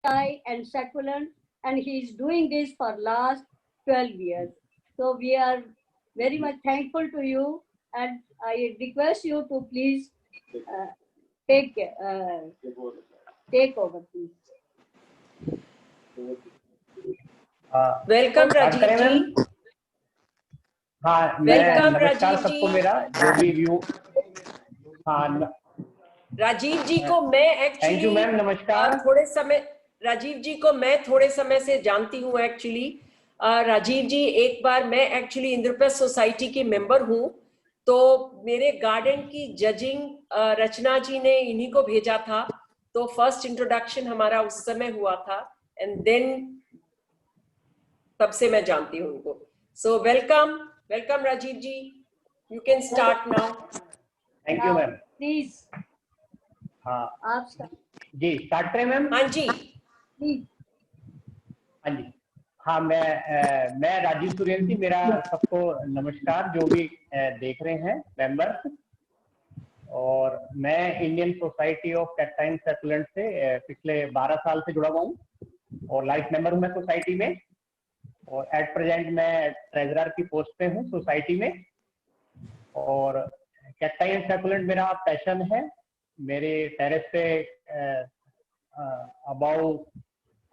cacti and succulent, and he is doing this for last 12 years. So we are very much thankful to you, and I request you to please take over, please. Welcome Rajeev ji. हाँ, welcome नमस्कार राजीव सबको, जी। मेरा जो भी view. हाँ, राजीव जी को मैं thank you ma'am, नमस्कार। राजीव जी को मैं थोड़े समय से जानती हूँ एक्चुअली। राजीव जी, एक बार मैं एक्चुअली इंद्रप्रस्थ सोसाइटी की मेंबर हूँ, तो मेरे गार्डन की जजिंग रचना जी ने इन्हीं को भेजा था, तो फर्स्ट इंट्रोडक्शन हमारा उस समय हुआ था, एंड देन तब से मैं जानती हूँ उनको। So welcome Rajeev ji, you can start now. Thank you ma'am, please. हाँ आप जी, स्टार्ट करें मैम? हाँ जी प्लीज। हाँ जी, हाँ, मैं राजीव सूर्यवंशी, मेरा सबको नमस्कार जो भी देख रहे हैं मेंबर। और मैं Indian society of cacti and succulent से पिछले 12 साल से जुड़ा हुआ हूँ और लाइफ मेंबर हूँ मैं सोसाइटी में। और एट प्रेजेंट मैं ट्रेजरर की पोस्ट पे हूँ सोसाइटी में। और कैक्टाई एंड सकुलेंट मेरा पैशन है। मेरे टेरेस पे अबाउट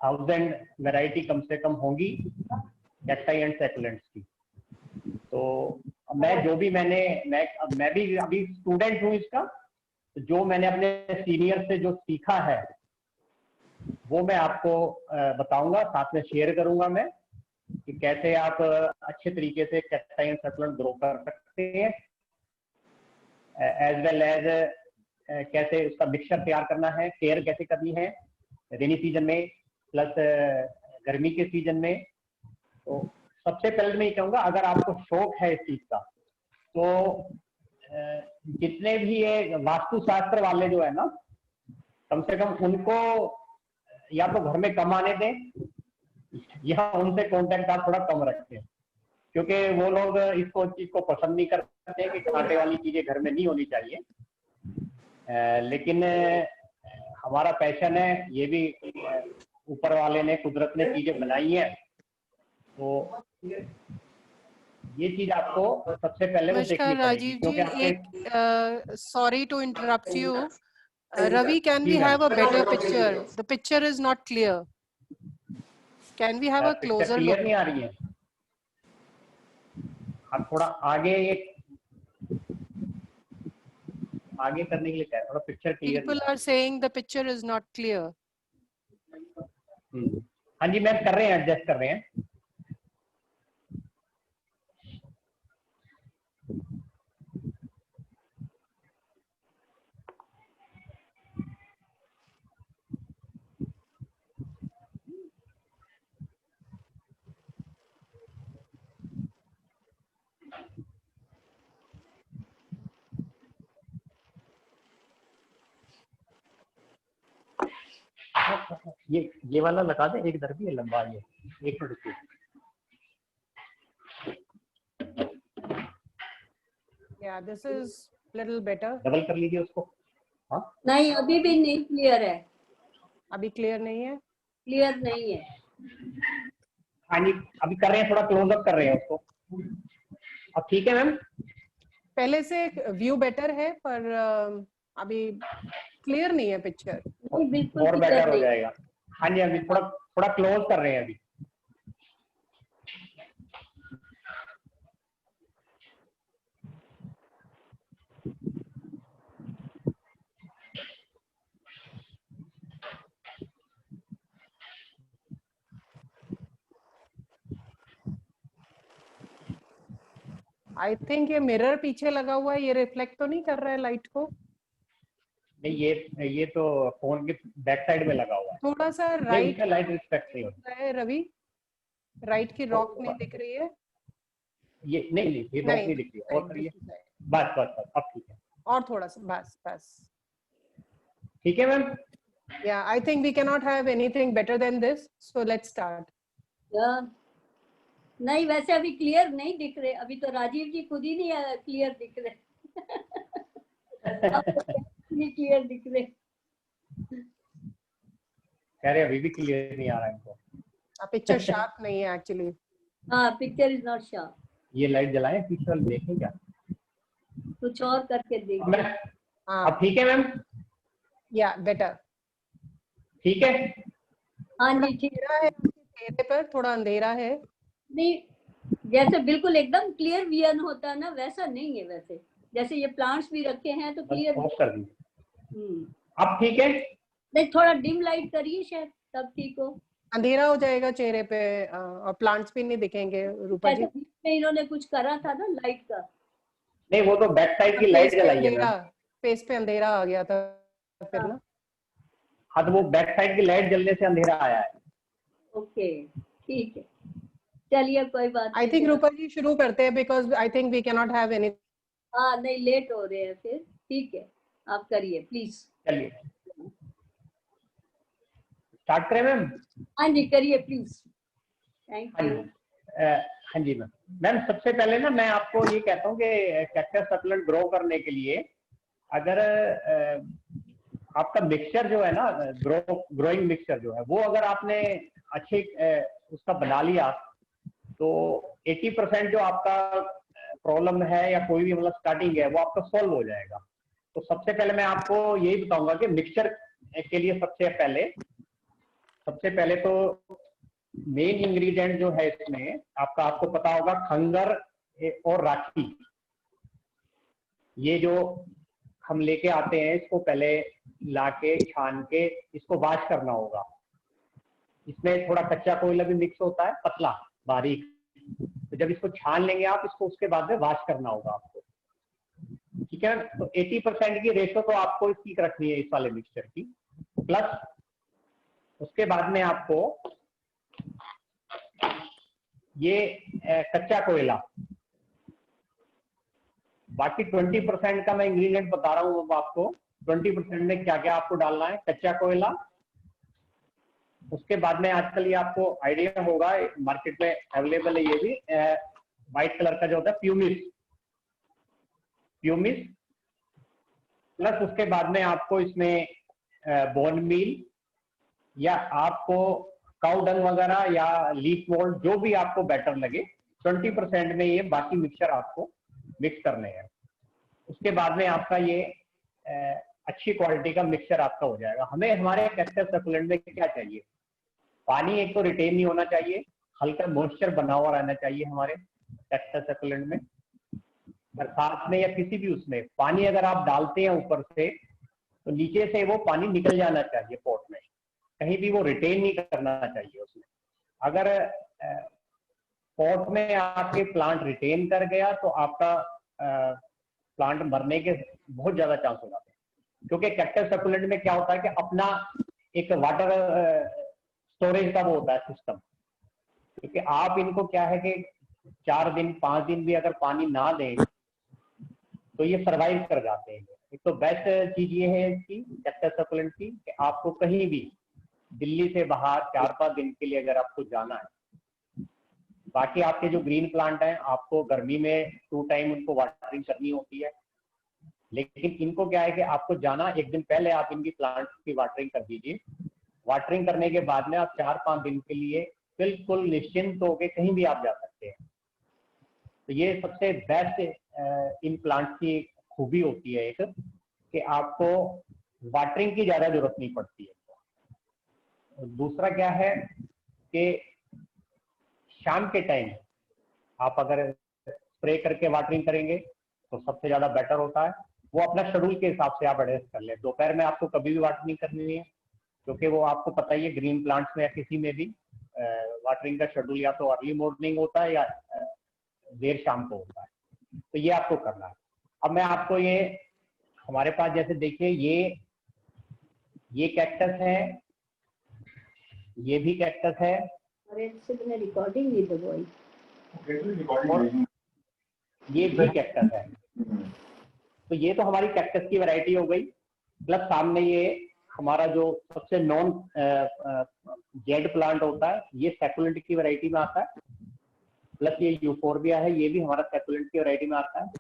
1000 वैरायटी कम से कम होंगी कैक्टाई एंड सकुलेंट्स की। तो मैं जो भी मैं भी अभी स्टूडेंट हूँ इसका, तो जो मैंने अपने सीनियर से जो सीखा है वो मैं आपको बताऊंगा, साथ में शेयर करूंगा मैं कि कैसे आप अच्छे तरीके से कैक्टाई एंड सकुलेंट ग्रो कर सकते हैं, एज वेल एज कैसे उसका मिक्सचर तैयार करना है, केयर कैसे करनी है रेनी सीजन में प्लस गर्मी के सीजन में। तो सबसे पहले मैं ये कहूँगा, अगर आपको शौक है इस चीज का, तो जितने भी ये वास्तुशास्त्र वाले जो है ना, कम से कम उनको या तो घर में कम आने दें या उनसे कांटेक्ट आप थोड़ा कम रखें, क्योंकि वो लोग इसको चीज को पसंद नहीं करते हैं कि कांटे वाली चीजें घर में नहीं होनी चाहिए। लेकिन हमारा पैशन है, ये भी ऊपर वाले ने, कुदरत ने चीजें बनाई है, तो ये चीज आपको सबसे पहले वो देखनी पड़ेगी। राजीव जी, एक sorry to interrupt you, Ravi, can we जी have a ma'am. better picture? The picture is not clear. Can we have a picture closer clear look? नहीं आ रही है, आप थोड़ा आगे करने के लिए क्या है, थोड़ा picture clear. People are saying the picture is not clear. हाँ जी मैम, कर रहे हैं, एडजस्ट कर रहे हैं। ये वाला लगा दे, एक इधर भी है लंबा, ये एक मिनट रुकिए। Yeah, this is little better. Double कर लीजिए उसको। हाँ नहीं, अभी भी नहीं क्लियर है। अभी क्लियर नहीं है? क्लियर नहीं है। हाँ जी, अभी कर रहे हैं, थोड़ा क्लोजअप कर रहे हैं उसको। अब ठीक है मैम? पहले से व्यू बेटर है, पर अभी क्लियर नहीं है पिक्चर। नहीं, बिल्कुल और क्लियर बेटर हो नहीं। जाएगा। हाँ जी, अभी थोड़ा क्लोज कर रहे हैं अभी। आई थिंक ये मिरर पीछे लगा हुआ है, ये रिफ्लेक्ट तो नहीं कर रहा है लाइट को? नहीं, ये तो फोन के बैक साइड में लगा हुआ है। थोड़ा सा राइट लाइट रिफ्लेक्ट नहीं होती है रवि, राइट की रॉक नहीं दिख रही है। ये नहीं, ये रॉक नहीं दिख रही है। और करिए, बस अब ठीक है। और थोड़ा सा, बस ठीक है ma'am. Yeah, I think we cannot have anything better than this, so let's start. नहीं, वैसे अभी क्लियर नहीं दिख रहे। अभी तो राजीव जी खुद ही नहीं क्लियर दिख रहे। नहीं क्लियर दिख रहे। कह रहे अभी भी क्लियर नहीं आ रहा है इनको। पिक्चर शार्प नहीं है एक्चुअली। हाँ, पिक्चर इज नॉट शार्प। ये लाइट जलाएं पीछे वाली, देखें क्या? कुछ और करके अब देखिए। हाँ, अब ठीक है मैम? या बेटर। ठीक है। हाँ थोड़ा जी, ठीक। अंधेरा है आपके चेहरे पर, थोड़ा अंधेरा है। नहीं, जैसे बिल्कुल एकदम क्लियर विजन होता है ना, वैसा नहीं है। वैसे जैसे ये प्लांट्स भी रखे हैं तो बस क्लियर। ऑफ कर दीजिए। अब ठीक है? नहीं, थोड़ा डिम लाइट करिए, शायद तब ठीक हो। अंधेरा हो जाएगा चेहरे पे और प्लांट्स भी नहीं दिखेंगे रूपा जी। जैसे बीच में इन्होंने कुछ करा था ना लाइट का। नहीं, वो तो बैक साइड की लाइट जलाई है मैम। फेस पे अंधेरा आ गया था फिर हाँ। ना। हाँ, तो वो बैक साइड की लाइट जलने से अंधेरा आया है। ओके, ठीक है, चलिए कोई बात आई नहीं। थिंक रूपा जी शुरू करते हैं, because I think we can not have any. हाँ, नहीं, लेट हो रहे हैं फिर। ठीक है, आप करिए प्लीज। चलिए स्टार्ट करें मैम? हाँ जी, करिए प्लीज। थैंक हाँ यू। जी। हाँ जी मैम। मैम सबसे पहले ना मैं आपको ये कहता हूँ कि कैक्टस सकुलेंट ग्रो करने के लिए अगर आपका मिक्सचर जो है ना, ग्रोइंग मिक्सचर जो है, वो अगर आपने अच्छे उसका बना लिया तो 80% जो आपका प्रॉब्लम है या कोई भी मतलब स्टार्टिंग है वो आपका सॉल्व हो जाएगा। तो सबसे पहले मैं आपको यही बताऊंगा कि मिक्सचर के लिए सबसे पहले तो मेन इंग्रेडिएंट जो है इसमें आपको पता होगा, खंगर और राखी। ये जो हम लेके आते हैं इसको पहले लाके छान के इसको वॉश करना होगा। इसमें थोड़ा कच्चा कोयला भी मिक्स होता है, पतला बारीक। तो जब इसको छान लेंगे आप इसको, उसके बाद में वॉश करना होगा आपको। ठीक है, तो 80% की रेशो तो आपको इसकी रखनी है इस वाले मिक्सचर की। प्लस उसके बाद में आपको ये कच्चा कोयला, बाकी 20% का मैं इंग्रेडिएंट बता रहा हूँ अब आपको। 20% में क्या क्या आपको डालना है? कच्चा कोयला। उसके बाद में आजकल ये आपको आइडिया होगा, मार्केट में अवेलेबल है ये भी, व्हाइट कलर का जो होता है प्यूमिस। प्लस उसके बाद में आपको इसमें बोन मील या आपको काउ डंग वगैरह या लीफ मोल्ड, जो भी आपको बेटर लगे, 20% में ये बाकी मिक्सचर आपको मिक्स करने हैं। उसके बाद में आपका ये अच्छी क्वालिटी का मिक्सचर आपका हो जाएगा। हमें हमारे कैक्टस सकुलेंट में क्या चाहिए? पानी एक तो रिटेन नहीं होना चाहिए, हल्का मॉइस्चर बना हुआ रहना चाहिए हमारे कैक्टस सकुलेंट में। बरसात में या किसी भी उसमें पानी अगर आप डालते हैं ऊपर से, तो नीचे से वो पानी निकल जाना चाहिए पॉट में, कहीं भी वो रिटेन नहीं करना चाहिए उसमें। अगर पॉट में आपके प्लांट रिटेन कर गया तो आपका प्लांट मरने के बहुत ज्यादा चांस हो जाते हैं। क्योंकि कैक्टस सकुलेंट में क्या होता है कि अपना एक वाटर स्टोरेज का वो होता है सिस्टम। क्योंकि आप इनको क्या है कि 4 दिन 5 दिन भी अगर पानी ना दें तो ये सरवाइव कर जाते हैं। एक तो बेस्ट चीज ये है इसकी कैक्टस सकुलेंट की कि आपको कहीं भी दिल्ली से बाहर 4-5 दिन के लिए अगर आपको जाना है, बाकी आपके जो ग्रीन प्लांट हैं आपको गर्मी में 2 टाइम उनको वाटरिंग करनी होती है, लेकिन इनको क्या है कि आपको जाना 1 दिन पहले आप इनकी प्लांट की वाटरिंग कर दीजिए। वाटरिंग करने के बाद में आप 4-5 दिन के लिए बिल्कुल निश्चिंत होकर कहीं भी आप जा सकते हैं। तो ये सबसे बेस्ट इन प्लांट की खूबी होती है एक, कि आपको वाटरिंग की ज्यादा जरूरत नहीं पड़ती है। दूसरा क्या है कि शाम के टाइम आप अगर स्प्रे करके वाटरिंग करेंगे तो सबसे ज्यादा बेटर होता है। वो अपना शेड्यूल के हिसाब से आप एडजस्ट कर लें। दोपहर में आपको कभी भी वाटरिंग करनी है, क्योंकि वो आपको पता ही है ग्रीन प्लांट्स में या किसी में भी वाटरिंग का शेड्यूल या तो अर्ली मॉर्निंग होता है या देर शाम को होता है। तो ये आपको करना है। अब मैं आपको ये हमारे पास जैसे देखिए ये कैक्टस है, ये भी कैक्टस है, अरे इसने रिकॉर्डिंग नहीं दबाई। और ये भी कैक्टस है। तो ये तो हमारी कैक्टस की वैरायटी हो गई। प्लस सामने ये हमारा जो सबसे नॉन जेड प्लांट होता है, ये सैकुलेंट की वैरायटी में आता है। प्लस ये यूफोर्बिया है, ये भी हमारा सैकुलेंट की वैरायटी में आता है।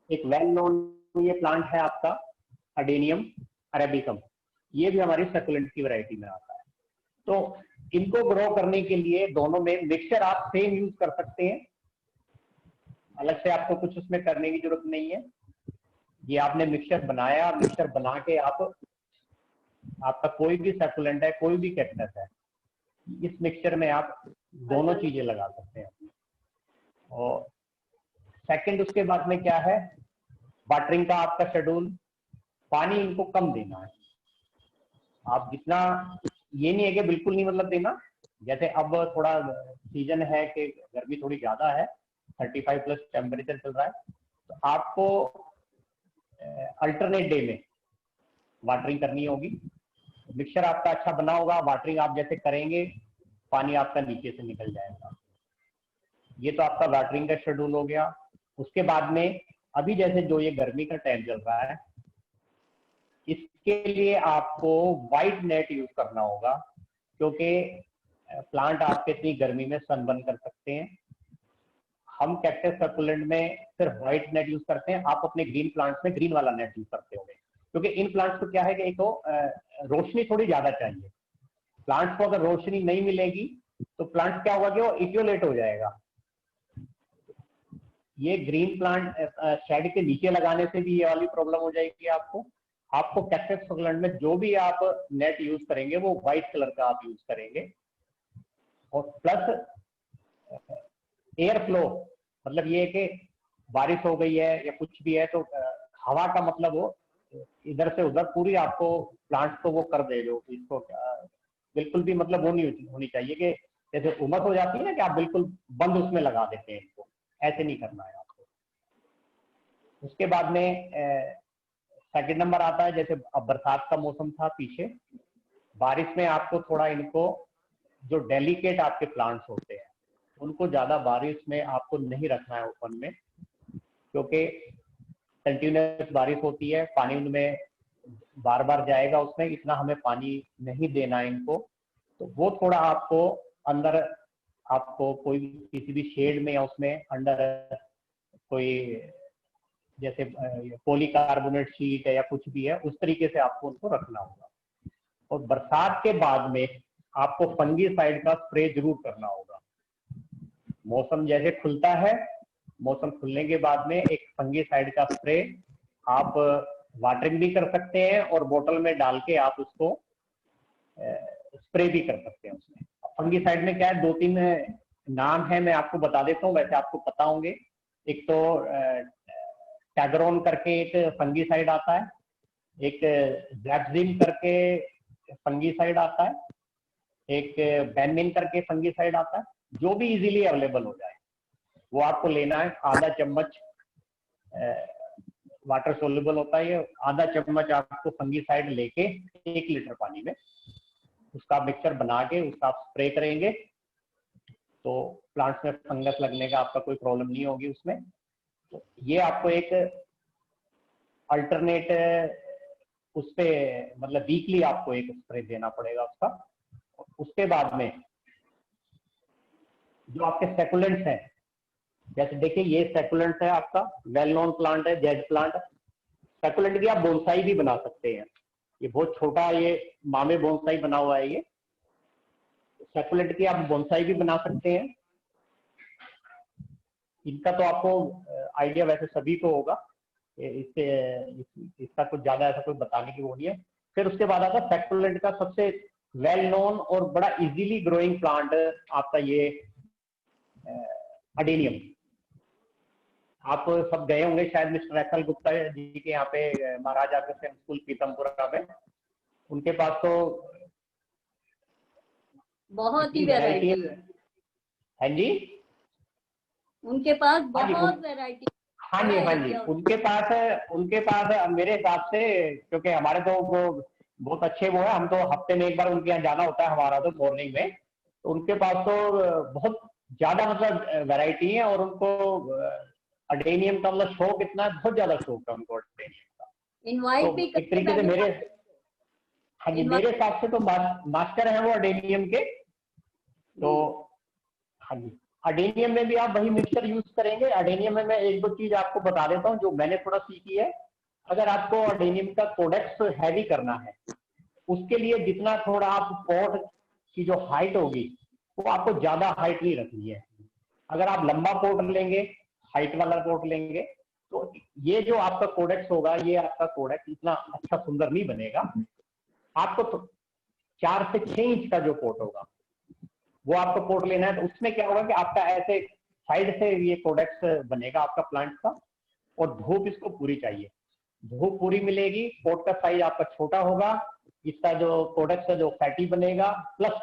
एक वेल नोन ये प्लांट है आपका अडेनियम अरेबिकम, ये भी हमारी सैकुलेंट की वैरायटी में आता है। तो इनको ग्रो करने के लिए दोनों में मिक्सचर आप सेम यूज कर सकते हैं, अलग से आपको कुछ उसमें करने की जरूरत नहीं है। ये आपने मिक्सचर बनाया, मिक्सचर बना के आपका कोई भी सकुलेंट है, कोई भी कैक्टस है, इस मिक्सचर में आप दोनों चीजें लगा सकते हैं। और सेकंड उसके बाद में क्या है, वाटरिंग का आपका शेड्यूल, पानी इनको कम देना है। आप जितना, ये नहीं है कि बिल्कुल नहीं मतलब देना, जैसे अब थोड़ा सीजन है कि गर्मी थोड़ी ज्यादा है, 35+ टेम्परेचर चल रहा है, तो आपको अल्टरनेट डे में वाटरिंग करनी होगी। मिक्सचर आपका अच्छा बना होगा, वाटरिंग आप जैसे करेंगे पानी आपका नीचे से निकल जाएगा। ये तो आपका वाटरिंग का शेड्यूल हो गया। उसके बाद में अभी जैसे जो ये गर्मी का टाइम चल रहा है, इसके लिए आपको व्हाइट नेट यूज करना होगा, क्योंकि प्लांट आपके इतनी गर्मी में सनबर्न कर सकते हैं। हम कैक्टस सकुलेंट में सिर्फ व्हाइट नेट यूज करते हैं, आप अपने ग्रीन प्लांट्स में ग्रीन वाला नेट यूज करते होंगे, क्योंकि इन प्लांट्स को क्या है कि एक तो रोशनी थोड़ी ज्यादा चाहिए। प्लांट्स को अगर रोशनी नहीं मिलेगी तो प्लांट क्या होगा कि वो इक्योलेट हो जाएगा। ये ग्रीन प्लांट शेड के नीचे लगाने से भी ये वाली प्रॉब्लम हो जाएगी आपको कैक्टस सकुलेंट में जो भी आप नेट यूज करेंगे वो व्हाइट कलर का आप यूज करेंगे। और प्लस एयर फ्लो, मतलब ये कि बारिश हो गई है या कुछ भी है तो हवा का मतलब वो इधर से उधर पूरी आपको प्लांट को वो कर दे, जो इसको बिल्कुल भी मतलब वो नहीं होनी चाहिए कि जैसे उमस हो जाती है ना कि आप बिल्कुल बंद उसमें लगा देते हैं इनको, ऐसे नहीं करना है आपको। उसके बाद में सेकंड नंबर आता है, जैसे अब बरसात का मौसम था पीछे, बारिश में आपको थोड़ा इनको, जो डेलिकेट आपके प्लांट्स होते हैं उनको ज्यादा बारिश में आपको नहीं रखना है ओपन में, क्योंकि कंटिन्यूस बारिश होती है, पानी उनमें बार बार जाएगा, उसमें इतना हमें पानी नहीं देना है इनको। तो वो थोड़ा आपको अंदर, आपको कोई किसी भी शेड में या उसमें अंडर कोई जैसे पॉलीकार्बोनेट शीट है या कुछ भी है, उस तरीके से आपको उनको रखना होगा। और बरसात के बाद में आपको फंगीसाइड का स्प्रे जरूर करना होगा। मौसम जैसे खुलता है, मौसम खुलने के बाद में एक फंगीसाइड का स्प्रे आप वाटरिंग भी कर सकते हैं और बोतल में डाल के आप उसको स्प्रे भी कर सकते हैं उसमें। फंगीसाइड में क्या है, 2-3 नाम है, मैं आपको बता देता हूँ, वैसे आपको पता होंगे। एक तो टैगरोन करके एक फंगीसाइड आता है, एक जैक्सिन करके फंगीसाइड आता है, एक बेनिन करके फंगीसाइड आता है। जो भी इजीली अवेलेबल हो जाए वो आपको लेना है। आधा चम्मच वाटर सोल्यूबल होता है ये, आधा चम्मच आपको फंगीसाइड लेके 1 लीटर पानी में उसका मिक्सचर बना के उसका आप स्प्रे करेंगे तो प्लांट्स में फंगस लगने का आपका कोई प्रॉब्लम नहीं होगी उसमें। तो ये आपको एक अल्टरनेट उस पे मतलब वीकली आपको एक स्प्रे देना पड़ेगा उसका। उसके बाद में जो आपके सेकुलेंट्स हैं, जैसे देखिए ये सेकुलेंट है आपका, वेल नोन प्लांट है जेड प्लांट। सेकुलेंट की आप बोनसाई भी बना सकते हैं, ये बहुत छोटा, ये मामे बोनसाई बना हुआ है। ये सेकुलेंट की आप बोनसाई भी बना सकते हैं। इनका तो आपको आइडिया वैसे सभी को होगा, इससे इसका कुछ ज्यादा ऐसा कोई बताने की वो नहीं है। फिर उसके बाद आता है सेकुलेंट का सबसे वेल नोन और बड़ा इजीली ग्रोइंग प्लांट आपका ये अडेनियम। आप सब गए होंगे शायद मिस्टर एस.एल. गुप्ता जी के यहाँ पे महाराजा अग्रसेन स्कूल पीतमपुरा में, उनके पास तो बहुत ही वैरायटी है। हाँ जी, उनके पास बहुत वैरायटी। हाँ जी, हाँ जी, उनके पास मेरे हिसाब से, क्योंकि हमारे तो वो बहुत अच्छे वो है, हम तो हफ्ते में एक बार उनके यहाँ जाना होता है हमारा तो मॉर्निंग में, तो उनके पास तो बहुत ज्यादा मतलब वैरायटी है। और उनको अडेनियम का मतलब शौक इतना है, बहुत ज्यादा शौक है उनको अडेनियम का। इनवाइट तो भी एक तरीके से मेरे, हाँ जी, मेरे हिसाब से तो मास्टर है वो अडेनियम के। तो हाँ जी, अडेनियम में भी आप वही मिक्सचर यूज करेंगे। अडेनियम में मैं 1-2 चीज आपको बता देता हूँ जो मैंने थोड़ा सीखी है। अगर आपको अडेनियम का कोडेक्स हैवी करना है, उसके लिए जितना थोड़ा आप पॉट की जो हाइट होगी वो आपको ज्यादा हाइट नहीं रखनी है। अगर आप लंबा पोर्ट लेंगे, हाइट वाला पोर्ट लेंगे, तो ये जो आपका कोडेक्स होगा, ये आपका कोडेक्स इतना अच्छा सुंदर नहीं बनेगा। आपको तो 4 से 6 इंच का जो पोर्ट होगा वो आपको पोर्ट लेना है। तो उसमें क्या होगा कि आपका ऐसे साइड से ये कोडेक्स बनेगा आपका प्लांट का, और धूप इसको पूरी चाहिए, धूप पूरी मिलेगी। पोर्ट का साइज आपका छोटा होगा, इसका जो कोडेक्स का जो फैटी बनेगा, प्लस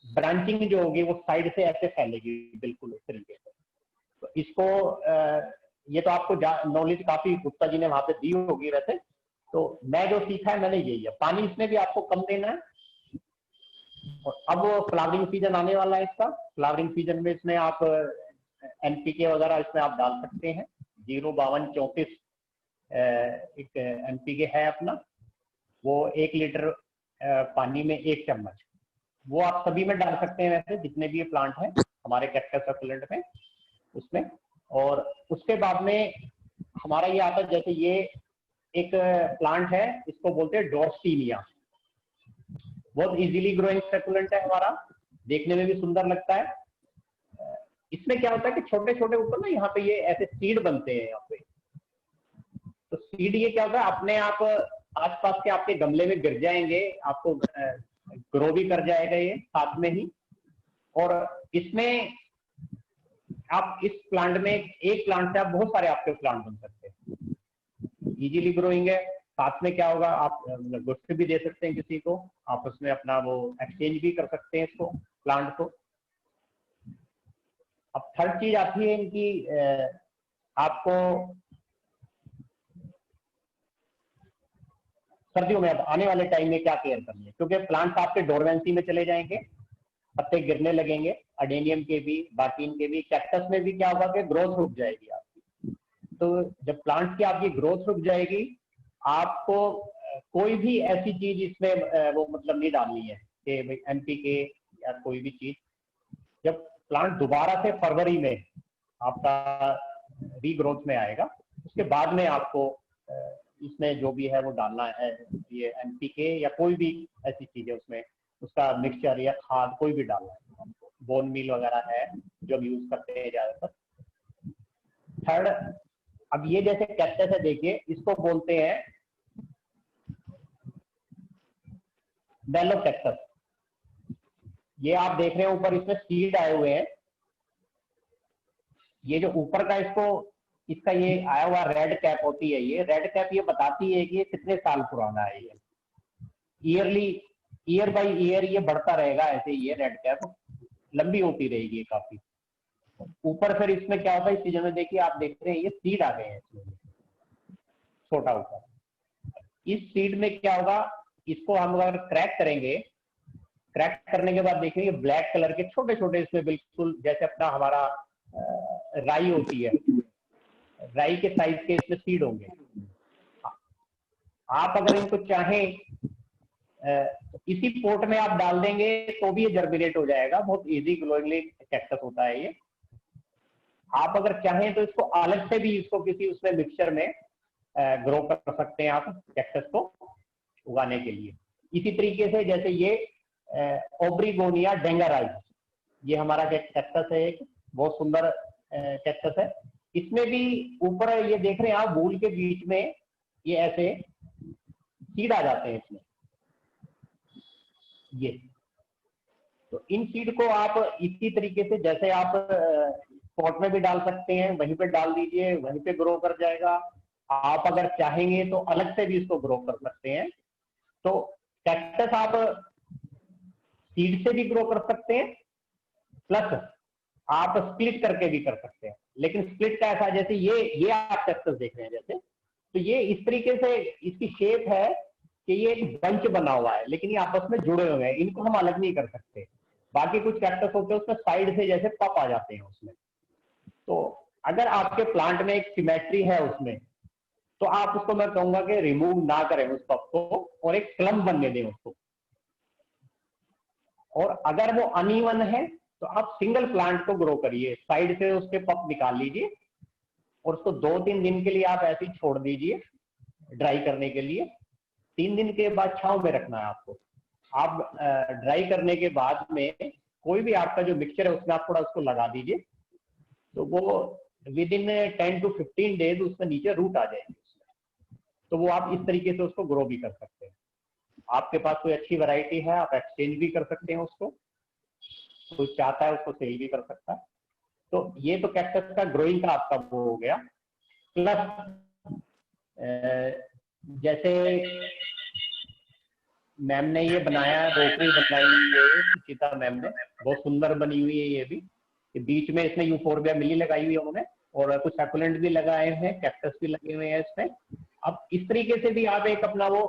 ब्रांचिंग जो होगी वो साइड से ऐसे फैलेगी बिल्कुल इस तरीके से। तो इसको ये तो आपको नॉलेज काफी गुप्ता जी ने वहां पे दी होगी वैसे। तो मैं जो सीखा है मैंने यही है। पानी इसमें भी आपको कम देना है। और अब फ्लावरिंग सीजन आने वाला है इसका। फ्लावरिंग सीजन में इसमें आप एनपीके वगैरह इसमें आप डाल सकते हैं। 05234 एक एनपीके है अपना, वो 1 लीटर पानी में 1 चम्मच, वो आप सभी में डाल सकते हैं वैसे, जितने भी ये प्लांट हैं हमारे कैक्टस सकुलेंट में उसमें। और उसके बाद में हमारा ये आता है, जैसे ये एक प्लांट है, इसको बोलते हैं डॉर्स्टीनिया। बहुत इजीली ग्रोइंग सकुलेंट है हमारा, देखने में भी सुंदर लगता है। इसमें क्या होता है कि छोटे छोटे ऊपर ना यहाँ पे ये ऐसे सीड बनते हैं यहाँ पे। तो सीड ये क्या होता है, अपने आप आसपास के आपके गमले में गिर जाएंगे, आपको ग्रो भी कर जाएगा ये साथ में ही। और इसमें आप इस प्लांट में एक प्लांट से आप बहुत सारे आपके प्लांट बन सकते हैं। इजीली ग्रोइंग है। साथ में क्या होगा, आप गिफ्ट भी दे सकते हैं किसी को, आपस में अपना वो एक्सचेंज भी कर सकते हैं इसको, प्लांट को। अब थर्ड चीज आती है इनकी, आपको सर्दियों में अब आने वाले टाइम में क्या केयर करनी है, क्योंकि प्लांट्स आपके डोरवेंसी में चले जाएंगे, पत्ते गिरने लगेंगे, अडेनियम के भी, बाकिन के भी। कैक्टस में भी क्या होगा कि ग्रोथ रुक जाएगी आपकी। तो जब प्लांट्स की आपकी ग्रोथ रुक जाएगी, आपको कोई भी ऐसी चीज इसमें वो मतलब नहीं डालनी है कि भाई एनपीके या कोई भी चीज। जब प्लांट दोबारा से फरवरी में आपका रीग्रोथ में आएगा, उसके बाद में आपको इसमें जो भी है वो डालना है, ये एनपीके या कोई भी ऐसी चीज है उसमें, उसका मिक्सचर या खाद कोई भी डालना है हमको। बोन मील वगैरह है जो हम यूज करते हैं ज्यादातर। थर्ड, अब ये जैसे कैक्टस है, देखिए इसको बोलते हैं बेलो कैक्टस। ये आप देख रहे हैं ऊपर इसमें सीड आए हुए हैं। ये जो ऊपर का इसका ये आया हुआ रेड कैप होती है, ये रेड कैप ये बताती है कि ये कितने साल पुराना है। ये ईयरली, ईयर बाय ईयर ये बढ़ता रहेगा ऐसे। ये रेड कैप लंबी होती रहेगी काफी। ऊपर फिर इसमें क्या होता है, इस सीजन में देखिए आप देख रहे हैं ये सीड आ गए हैं इसमें, छोटा ऊपर। इस सीड में क्या होगा, इसको हम अगर क्रैक करेंगे, क्रैक करने के बाद देखेंगे ब्लैक कलर के छोटे छोटे इसमें, बिल्कुल जैसे अपना हमारा राई होती है, राई के साइज के इसमें सीड होंगे। आप अगर इनको चाहें इसी पोर्ट में आप डाल देंगे तो भी ये जर्मिनेट हो जाएगा। बहुत इजी ग्रोइंगली कैक्टस होता है ये। आप अगर चाहें तो इसको अलग से भी इसको किसी उसमें मिक्सचर में ग्रो कर सकते हैं आप कैक्टस को उगाने के लिए। इसी तरीके से जैसे ये ओब्रिगोनिया डेंगाराइज, ये हमारा कैक्टस है, एक बहुत सुंदर कैक्टस है। इसमें भी ऊपर ये देख रहे हैं आप, बूल के बीच में ये ऐसे सीड आ जाते हैं इसमें ये। तो इन सीड को आप इसी तरीके से, जैसे आप पॉट में भी डाल सकते हैं, वहीं पे डाल दीजिए, वहीं पे ग्रो कर जाएगा। आप अगर चाहेंगे तो अलग से भी इसको ग्रो कर सकते हैं। तो कैक्टस आप सीड से भी ग्रो कर सकते हैं, प्लस आप स्प्लिट करके भी कर सकते हैं। लेकिन स्प्लिट का ऐसा, जैसे ये आप कैक्टस देख रहे हैं जैसे, तो ये इस तरीके से इसकी शेप है कि ये एक बंच बना हुआ है, लेकिन ये आपस में जुड़े हुए हैं, इनको हम अलग नहीं कर सकते। बाकी कुछ कैक्टस होते हैं उसमें साइड से जैसे पप आ जाते हैं उसमें। तो अगर आपके प्लांट में एक सिमेट्री है उसमें, तो आप उसको, मैं कहूंगा कि रिमूव ना करें उस पप को, और एक क्लम्प बनने दें उसको। और अगर वो अनइवन है तो आप सिंगल प्लांट को ग्रो करिए, साइड से उसके पप निकाल लीजिए और उसको 2-3 दिन के लिए आप ऐसे ही छोड़ दीजिए ड्राई करने के लिए। 3 दिन के बाद छांव में रखना है आपको। आप ड्राई करने के बाद में कोई भी आपका जो मिक्सचर है उसमें आप थोड़ा उसको लगा दीजिए, तो वो विद इन 10 to 15 डेज उसमें नीचे रूट आ जाएंगे उसमें। तो वो आप इस तरीके से उसको ग्रो भी कर सकते हैं। आपके पास कोई अच्छी वैरायटी है, आप एक्सचेंज भी कर सकते हैं उसको, कोई चाहता है उसको सेल भी कर सकता है। तो ये तो कैक्टस का ग्रोइंग का आपका वो हो गया। प्लस जैसे मैम ने ये बनाया, रोटरी बनाई हुई है सुचिता मैम ने, बहुत सुंदर बनी हुई है ये भी। कि बीच में इसमें यूफोर्बिया मिली लगाई हुई है उन्होंने, और कुछ सकुलेंट भी लगाए हैं, कैक्टस भी लगे हुए हैं इसमें। अब इस तरीके से भी आप एक अपना वो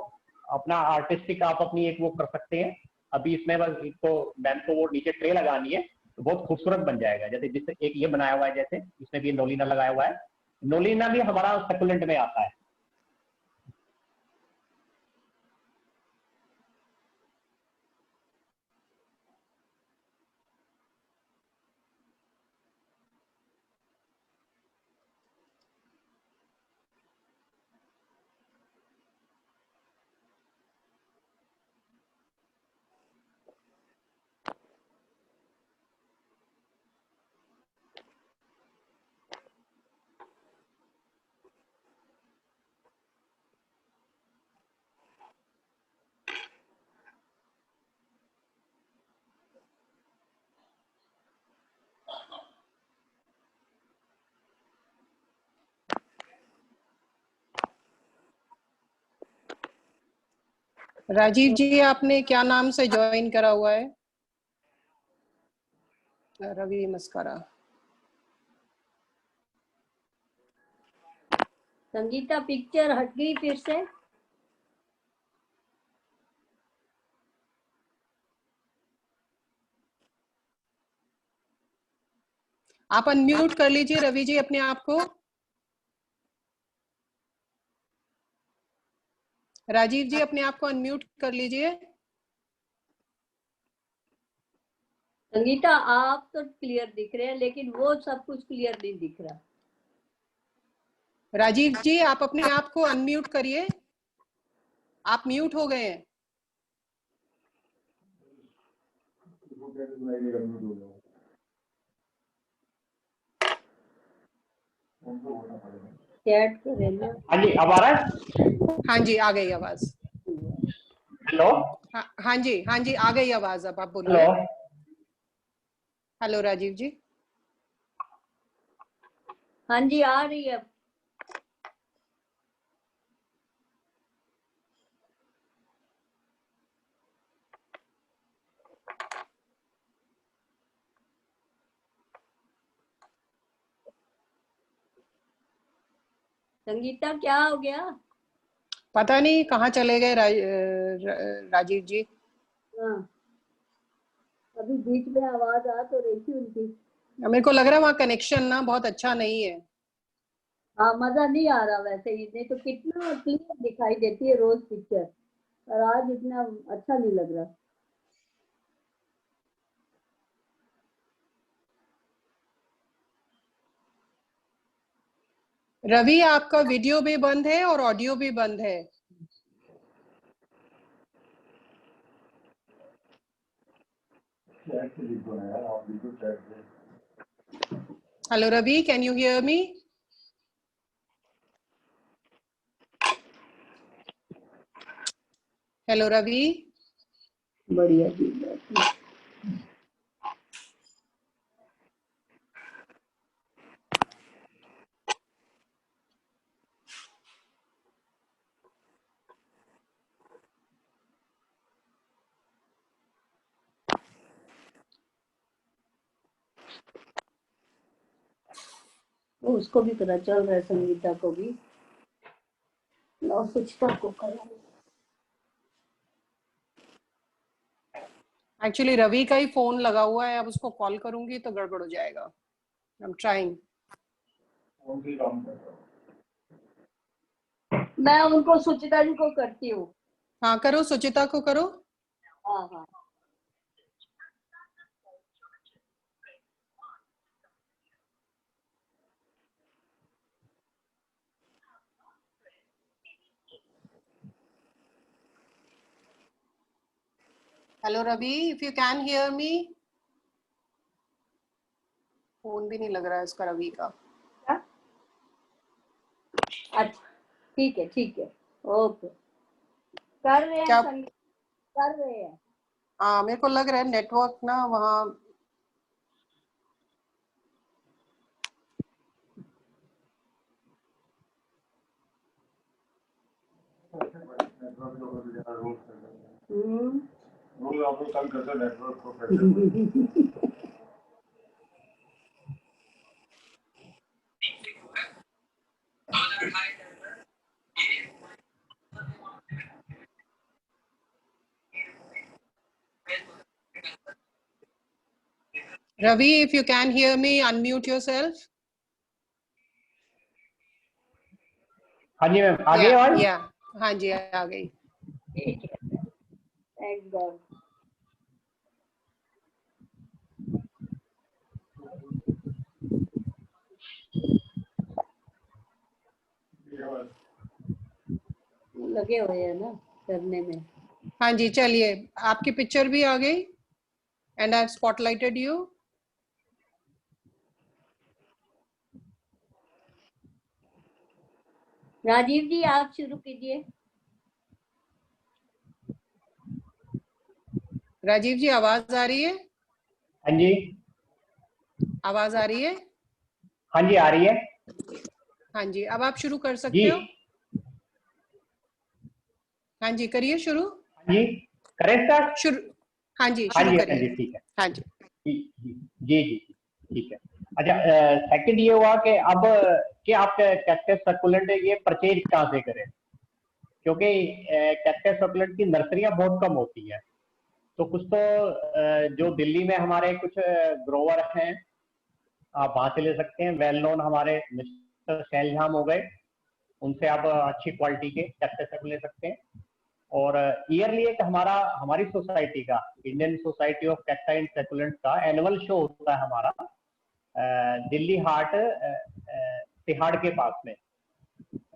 अपना आर्टिस्टिक आप अपनी एक वो कर सकते हैं। अभी इसमें बस इसको मैम को वो नीचे ट्रे लगानी है तो बहुत खूबसूरत बन जाएगा। जैसे जिससे एक ये बनाया हुआ है, जैसे इसमें भी नोलिना लगाया हुआ है, नोलिना भी हमारा सकुलेंट में आता है। राजीव जी, आपने क्या नाम से ज्वाइन करा हुआ है? रवि मस्कारा। संगीता पिक्चर हट गई फिर से। आप अनम्यूट कर लीजिए रवि जी अपने आप को। राजीव जी अपने आप को अनम्यूट कर लीजिए। संगीता आप तो क्लियर दिख रहे हैं, लेकिन वो सब कुछ क्लियर नहीं दिख रहा। राजीव जी आप अपने आप को अनम्यूट करिए, आप म्यूट हो गए हैं। चैट करें ना। हाँ जी, अब आ रहा है? हाँ जी आ गई आवाज। हेलो हाँ जी, हाँ जी आ गई आवाज, अब आप बोलिए। हेलो। हेलो राजीव जी। हाँ जी आ रही है। संगीता क्या हो गया? पता नहीं कहाँ चले गए राजीव जी। हाँ, अभी बीच में आवाज आ तो रही थी उनकी। मेरे को लग रहा है वहाँ कनेक्शन ना बहुत अच्छा नहीं है। हाँ, मजा नहीं आ रहा वैसे ही, नहीं तो कितना क्लियर दिखाई देती है रोज पिक्चर, और आज इतना अच्छा नहीं लग रहा। रवि आपका वीडियो भी बंद है और ऑडियो भी बंद है। Hello Ravi, can you hear me? Hello Ravi. बढ़िया चीज है। उसको भी पता चल रहा है, संगीता को भी, और सुचिता को करो। एक्चुअली रवि का ही फोन लगा हुआ है, अब उसको कॉल करूंगी तो गड़बड़ हो जाएगा। I am trying. मैं उनको सुचिता जी को करती हूँ। हाँ करो, सुचिता को करो। हाँ हाँ। Hello Ravi, if you can hear me. Phone भी नहीं लग रहा है इसका रवि का। अच्छा ठीक है ठीक है, ओके, कर रहे हैं क्या? संगीत, कर रहे हैं। हाँ, मेरे को लग रहा है नेटवर्क ना वहाँ। रोल आप लोग कल करते नेटवर्क को Ravi, if you can hear me, unmute yourself. हाँ जी मैम, आ गई आवाज? या हाँ जी, आ गई। ठीक है, थैंक गॉड। लगे हुए हैं ना करने में। हाँ जी, चलिए, आपकी पिक्चर भी आ गई and I have spotlighted you. Rajeev ji आप शुरू कीजिए। राजीव जी, आवाज आ रही है? हाँ जी, आवाज आ रही है? हाँ जी आ रही है हाँ जी, अब आप शुरू कर जी। सकते हो। हाँ जी, करिए शुरू। हाँ जी, करें स्टार्ट? शुरू, हाँ जी, हाँ शुरू जी, हाँ करिए। जी, ठीक है। हाँ जी। जी जी जी जी, ठीक है। अच्छा, सेकंड ये हुआ कि अब कि आप कैक्टस सक्कुलेंट ये परचेज कहाँ से करें, क्योंकि कैक्टस सक्कुलेंट की नर्सरियां बहुत कम होती हैं। तो कुछ तो जो दिल्ली में हमारे कुछ ग्रोवर हैं, आप वहां से ले सकते हैं। वेल नोन हमारे मिस्टर शैलजाम हो गए, उनसे आप अच्छी क्वालिटी के कैक्टस सक्कुलेंट ले सकते हैं। और ईयरली एक हमारी सोसाइटी का, Indian society of cacti and succulent का एनुअल शो होता है हमारा, दिल्ली हाट, तिहाड़ के पास में,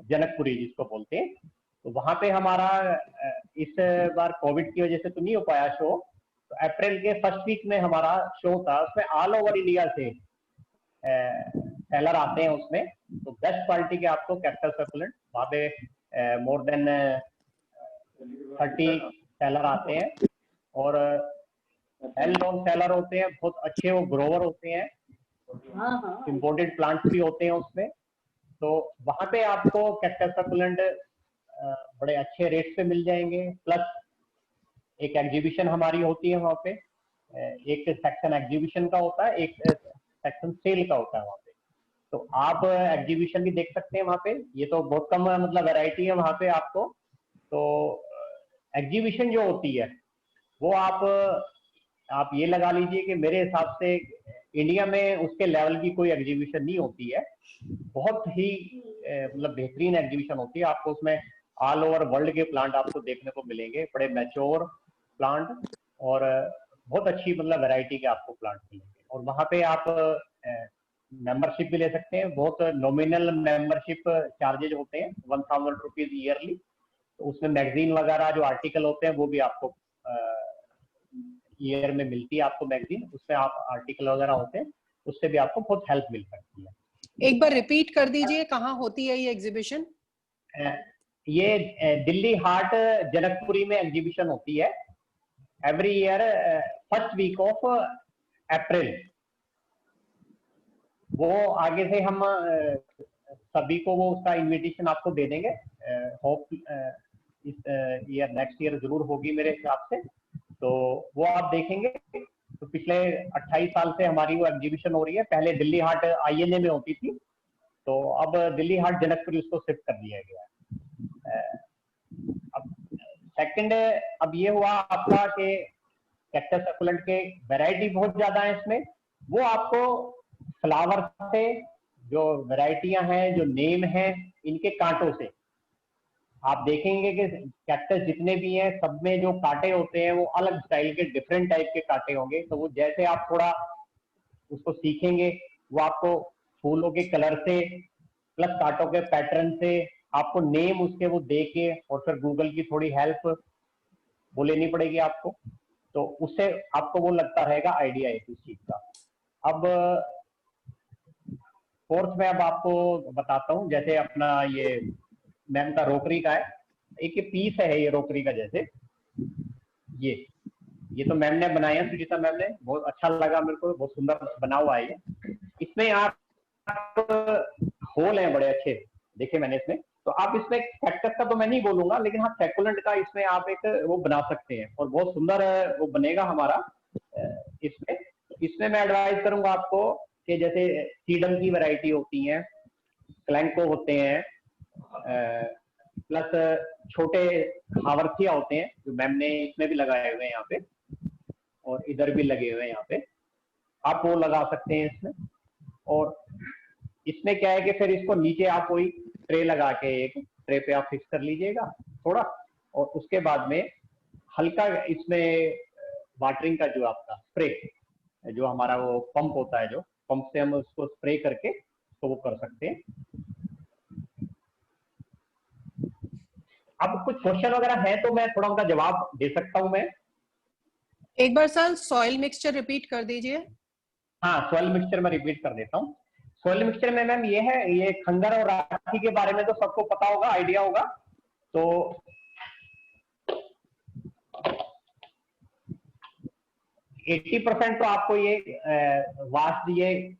जनकपुरी जिसको बोलते हैं। तो वहां पे हमारा इस बार कोविड की वजह से तो नहीं हो पाया शो, तो अप्रैल के फर्स्ट वीक में हमारा शो था। उसमें ऑल ओवर इंडिया से सेलर आते हैं उसमें। तो बेस्ट क्वालिटी के आपको कैक्टस सक्कुलेंट वहाँ पे मोर देन 30 सेलर आते हैं, और वेल नोन सेलर होते हैं, बहुत अच्छे वो ग्रोवर होते हैं, हाँ हाँ, इम्पोर्टेड प्लांट्स भी होते हैं उसमें। तो वहां पे आपको कैक्टस सक्कुलेंट बड़े अच्छे रेट पे मिल जाएंगे। प्लस एक एग्जीबिशन हमारी होती है वहाँ पे, एक सेक्शन एग्जीबिशन का होता है, एक सेक्शन सेल का होता है वहाँ पे। तो आप एग्जीबिशन भी देख सकते हैं वहाँ पे। ये तो बहुत कम मतलब वैरायटी है वहाँ पे आपको। तो एग्जीबिशन जो होती है वो आप ये लगा लीजिए कि मेरे हिसाब से इंडिया में उसके लेवल की कोई एग्जीबिशन नहीं होती है। बहुत ही मतलब बेहतरीन एग्जीबिशन होती है। आपको उसमें ऑल ओवर वर्ल्ड के प्लांट आपको देखने को मिलेंगे, बड़े मैच्योर प्लांट, और बहुत अच्छी मतलब वैरायटी के आपको प्लांट मिलेंगे। और वहाँ पे आप मेंबरशिप भी ले सकते हैं। बहुत नॉमिनल मेंबरशिप चार्जेज होते हैं, 1000 रुपीज ईयरली। तो उसमें मैगजीन वगैरह जो आर्टिकल होते हैं वो भी आपको ईयर में मिलती है आपको मैगजीन, उसमें आप आर्टिकल वगैरह होते हैं, उससे भी आपको बहुत हेल्प मिल सकती है। एक बार रिपीट कर दीजिए, कहाँ होती है ये एग्जीबिशन? ये दिल्ली हाट जनकपुरी में एग्जीबिशन होती है every year, first week of April. वो आगे से हम सभी को वो उसका इनविटेशन आपको दे देंगे। होप इस ईयर, नेक्स्ट ईयर जरूर होगी मेरे हिसाब से। तो वो आप देखेंगे। तो पिछले 28 साल से हमारी वो एग्जीबिशन हो रही है। पहले दिल्ली हाट INA में होती थी, तो अब दिल्ली हाट जनकपुरी उसको शिफ्ट कर दिया गया है। अब सेकंड, अब ये हुआ आपका कि कैक्टस सक्कुलेंट के वैरायटी बहुत ज्यादा है इसमें। वो आपको फ्लावर से, जो वैरायटियां हैं, जो नेम है, इनके कांटों से आप देखेंगे कि कैक्टस जितने भी हैं सब में जो कांटे होते हैं वो अलग स्टाइल के, डिफरेंट टाइप के कांटे होंगे। तो वो जैसे आप थोड़ा उसको सीखेंगे, वो आपको फूलों के कलर से प्लस कांटों के पैटर्न से, आपको नेम उसके वो दे के, और फिर गूगल की थोड़ी हेल्प वो लेनी पड़ेगी आपको। तो उससे आपको वो लगता रहेगा आइडिया है इस चीज का। अब फोर्थ में अब आपको बताता हूँ, जैसे अपना ये मैम का रोकरी का है, एक ये पीस है ये रोकरी का, जैसे ये तो मैम ने बनाया, सुजीता मैम ने, बहुत अच्छा लगा मेरे को, बहुत सुंदर बना हुआ है ये। इसमें आप होल हैं बड़े अच्छे देखे मैंने इसमें, तो आप इसमें कैक्टस का तो मैं नहीं बोलूंगा, लेकिन हाँ सैकुलेंट का इसमें आप एक वो बना सकते हैं और बहुत सुंदर वो बनेगा हमारा। इसमें मैं एडवाइस करूंगा आपको कि जैसे सीडम की वैरायटी होती है, क्लैंको होते हैं, प्लस छोटे हावरथिया होते हैं जो मैम ने इसमें भी लगाए हुए हैं यहाँ पे, और इधर भी लगे हुए हैं यहाँ पे, आप वो लगा सकते हैं इसमें। और इसमें क्या है कि फिर इसको नीचे आप कोई ट्रे लगा के, एक ट्रे पे आप फिक्स कर लीजिएगा थोड़ा, और उसके बाद में हल्का इसमें वाटरिंग का जो आपका स्प्रे, जो हमारा वो पंप होता है, जो पंप से हम उसको स्प्रे करके तो वो कर सकते हैं। अब कुछ क्वेश्चन वगैरह है तो मैं थोड़ा उनका जवाब दे सकता हूं मैं। एक बार सर सॉइल मिक्सचर रिपीट कर दीजिए। हाँ, सॉइल मिक्सचर में रिपीट कर देता हूँ। सॉइल मिक्सचर में मैम ये है, ये खंगर और राखी के बारे में तो सबको पता होगा, आइडिया होगा। तो 80% तो आपको ये वास्ट, ये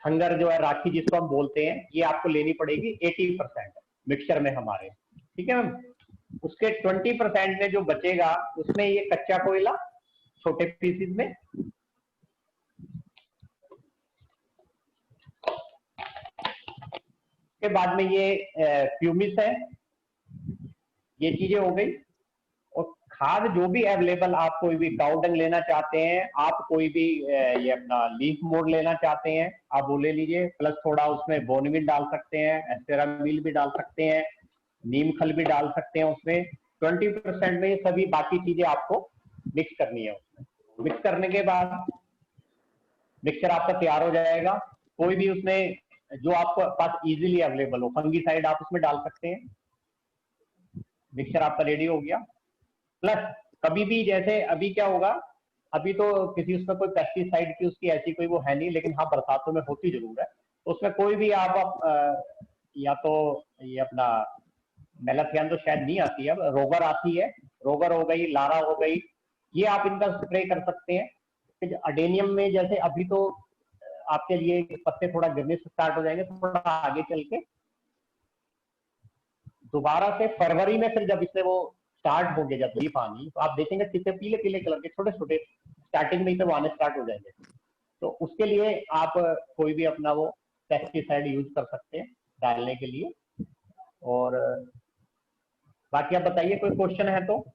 खंगर जो है, राखी जिसको हम बोलते हैं, ये आपको लेनी पड़ेगी 80% मिक्सचर में हमारे, ठीक है मैम। उसके 20% में जो बचेगा उसमें ये कच्चा कोयला छोटे पीसेस में, के बाद में ये फ्यूमिस है, ये चीजें हो गई। और खाद जो भी अवेलेबल, आप कोई भी काऊ डंग लेना चाहते हैं, आप कोई भी ये अपना लीफ मोड लेना चाहते हैं, आप वो ले लीजिए, प्लस थोड़ा उसमें बोनमील डाल सकते हैं, एस्टेरामील भी डाल सकते हैं, नीम खल भी डाल सकते हैं उसमें। 20% में ये सभी बाकी चीजें आपको मिक्स करनी है। उसमें मिक्स करने के बाद मिक्सचर आपका तैयार हो जाएगा। कोई भी उसमें जो आपको पास इजीली अवेलेबल हो, फंगीसाइड आप उसमें डाल सकते हैं। मिक्सचर आपका रेडी हो गया। प्लस कभी भी जैसे अभी क्या होगा, अभी तो किसी उसमें कोई पेस्टिसाइड की उसकी ऐसी कोई वो है नहीं, लेकिन हाँ बरसातों में होती जरूर है। तो उसमें कोई भी आप या तो ये अपना मेलाथियन तो शायद नहीं आती है, रोगर आती है, रोगर हो गई, लारा हो गई, ये आप इनका स्प्रे कर सकते हैं। फिर अडेनियम में जैसे अभी तो आपके लिए पत्ते थोड़ा गिरने से स्टार्ट हो जाएंगे, थोड़ा आगे चल के दोबारा से फरवरी में फिर जब इससे वो स्टार्ट हो गया जब लीफ आनी, तो आप देखेंगे कितने पीले पीले कलर के छोटे छोटे स्टार्टिंग में ही तो आने स्टार्ट हो जाएंगे। तो उसके लिए आप कोई भी अपना वो पेस्टिसाइड यूज कर सकते हैं डालने के लिए। और बाकी आप बताइए, कोई क्वेश्चन है तो।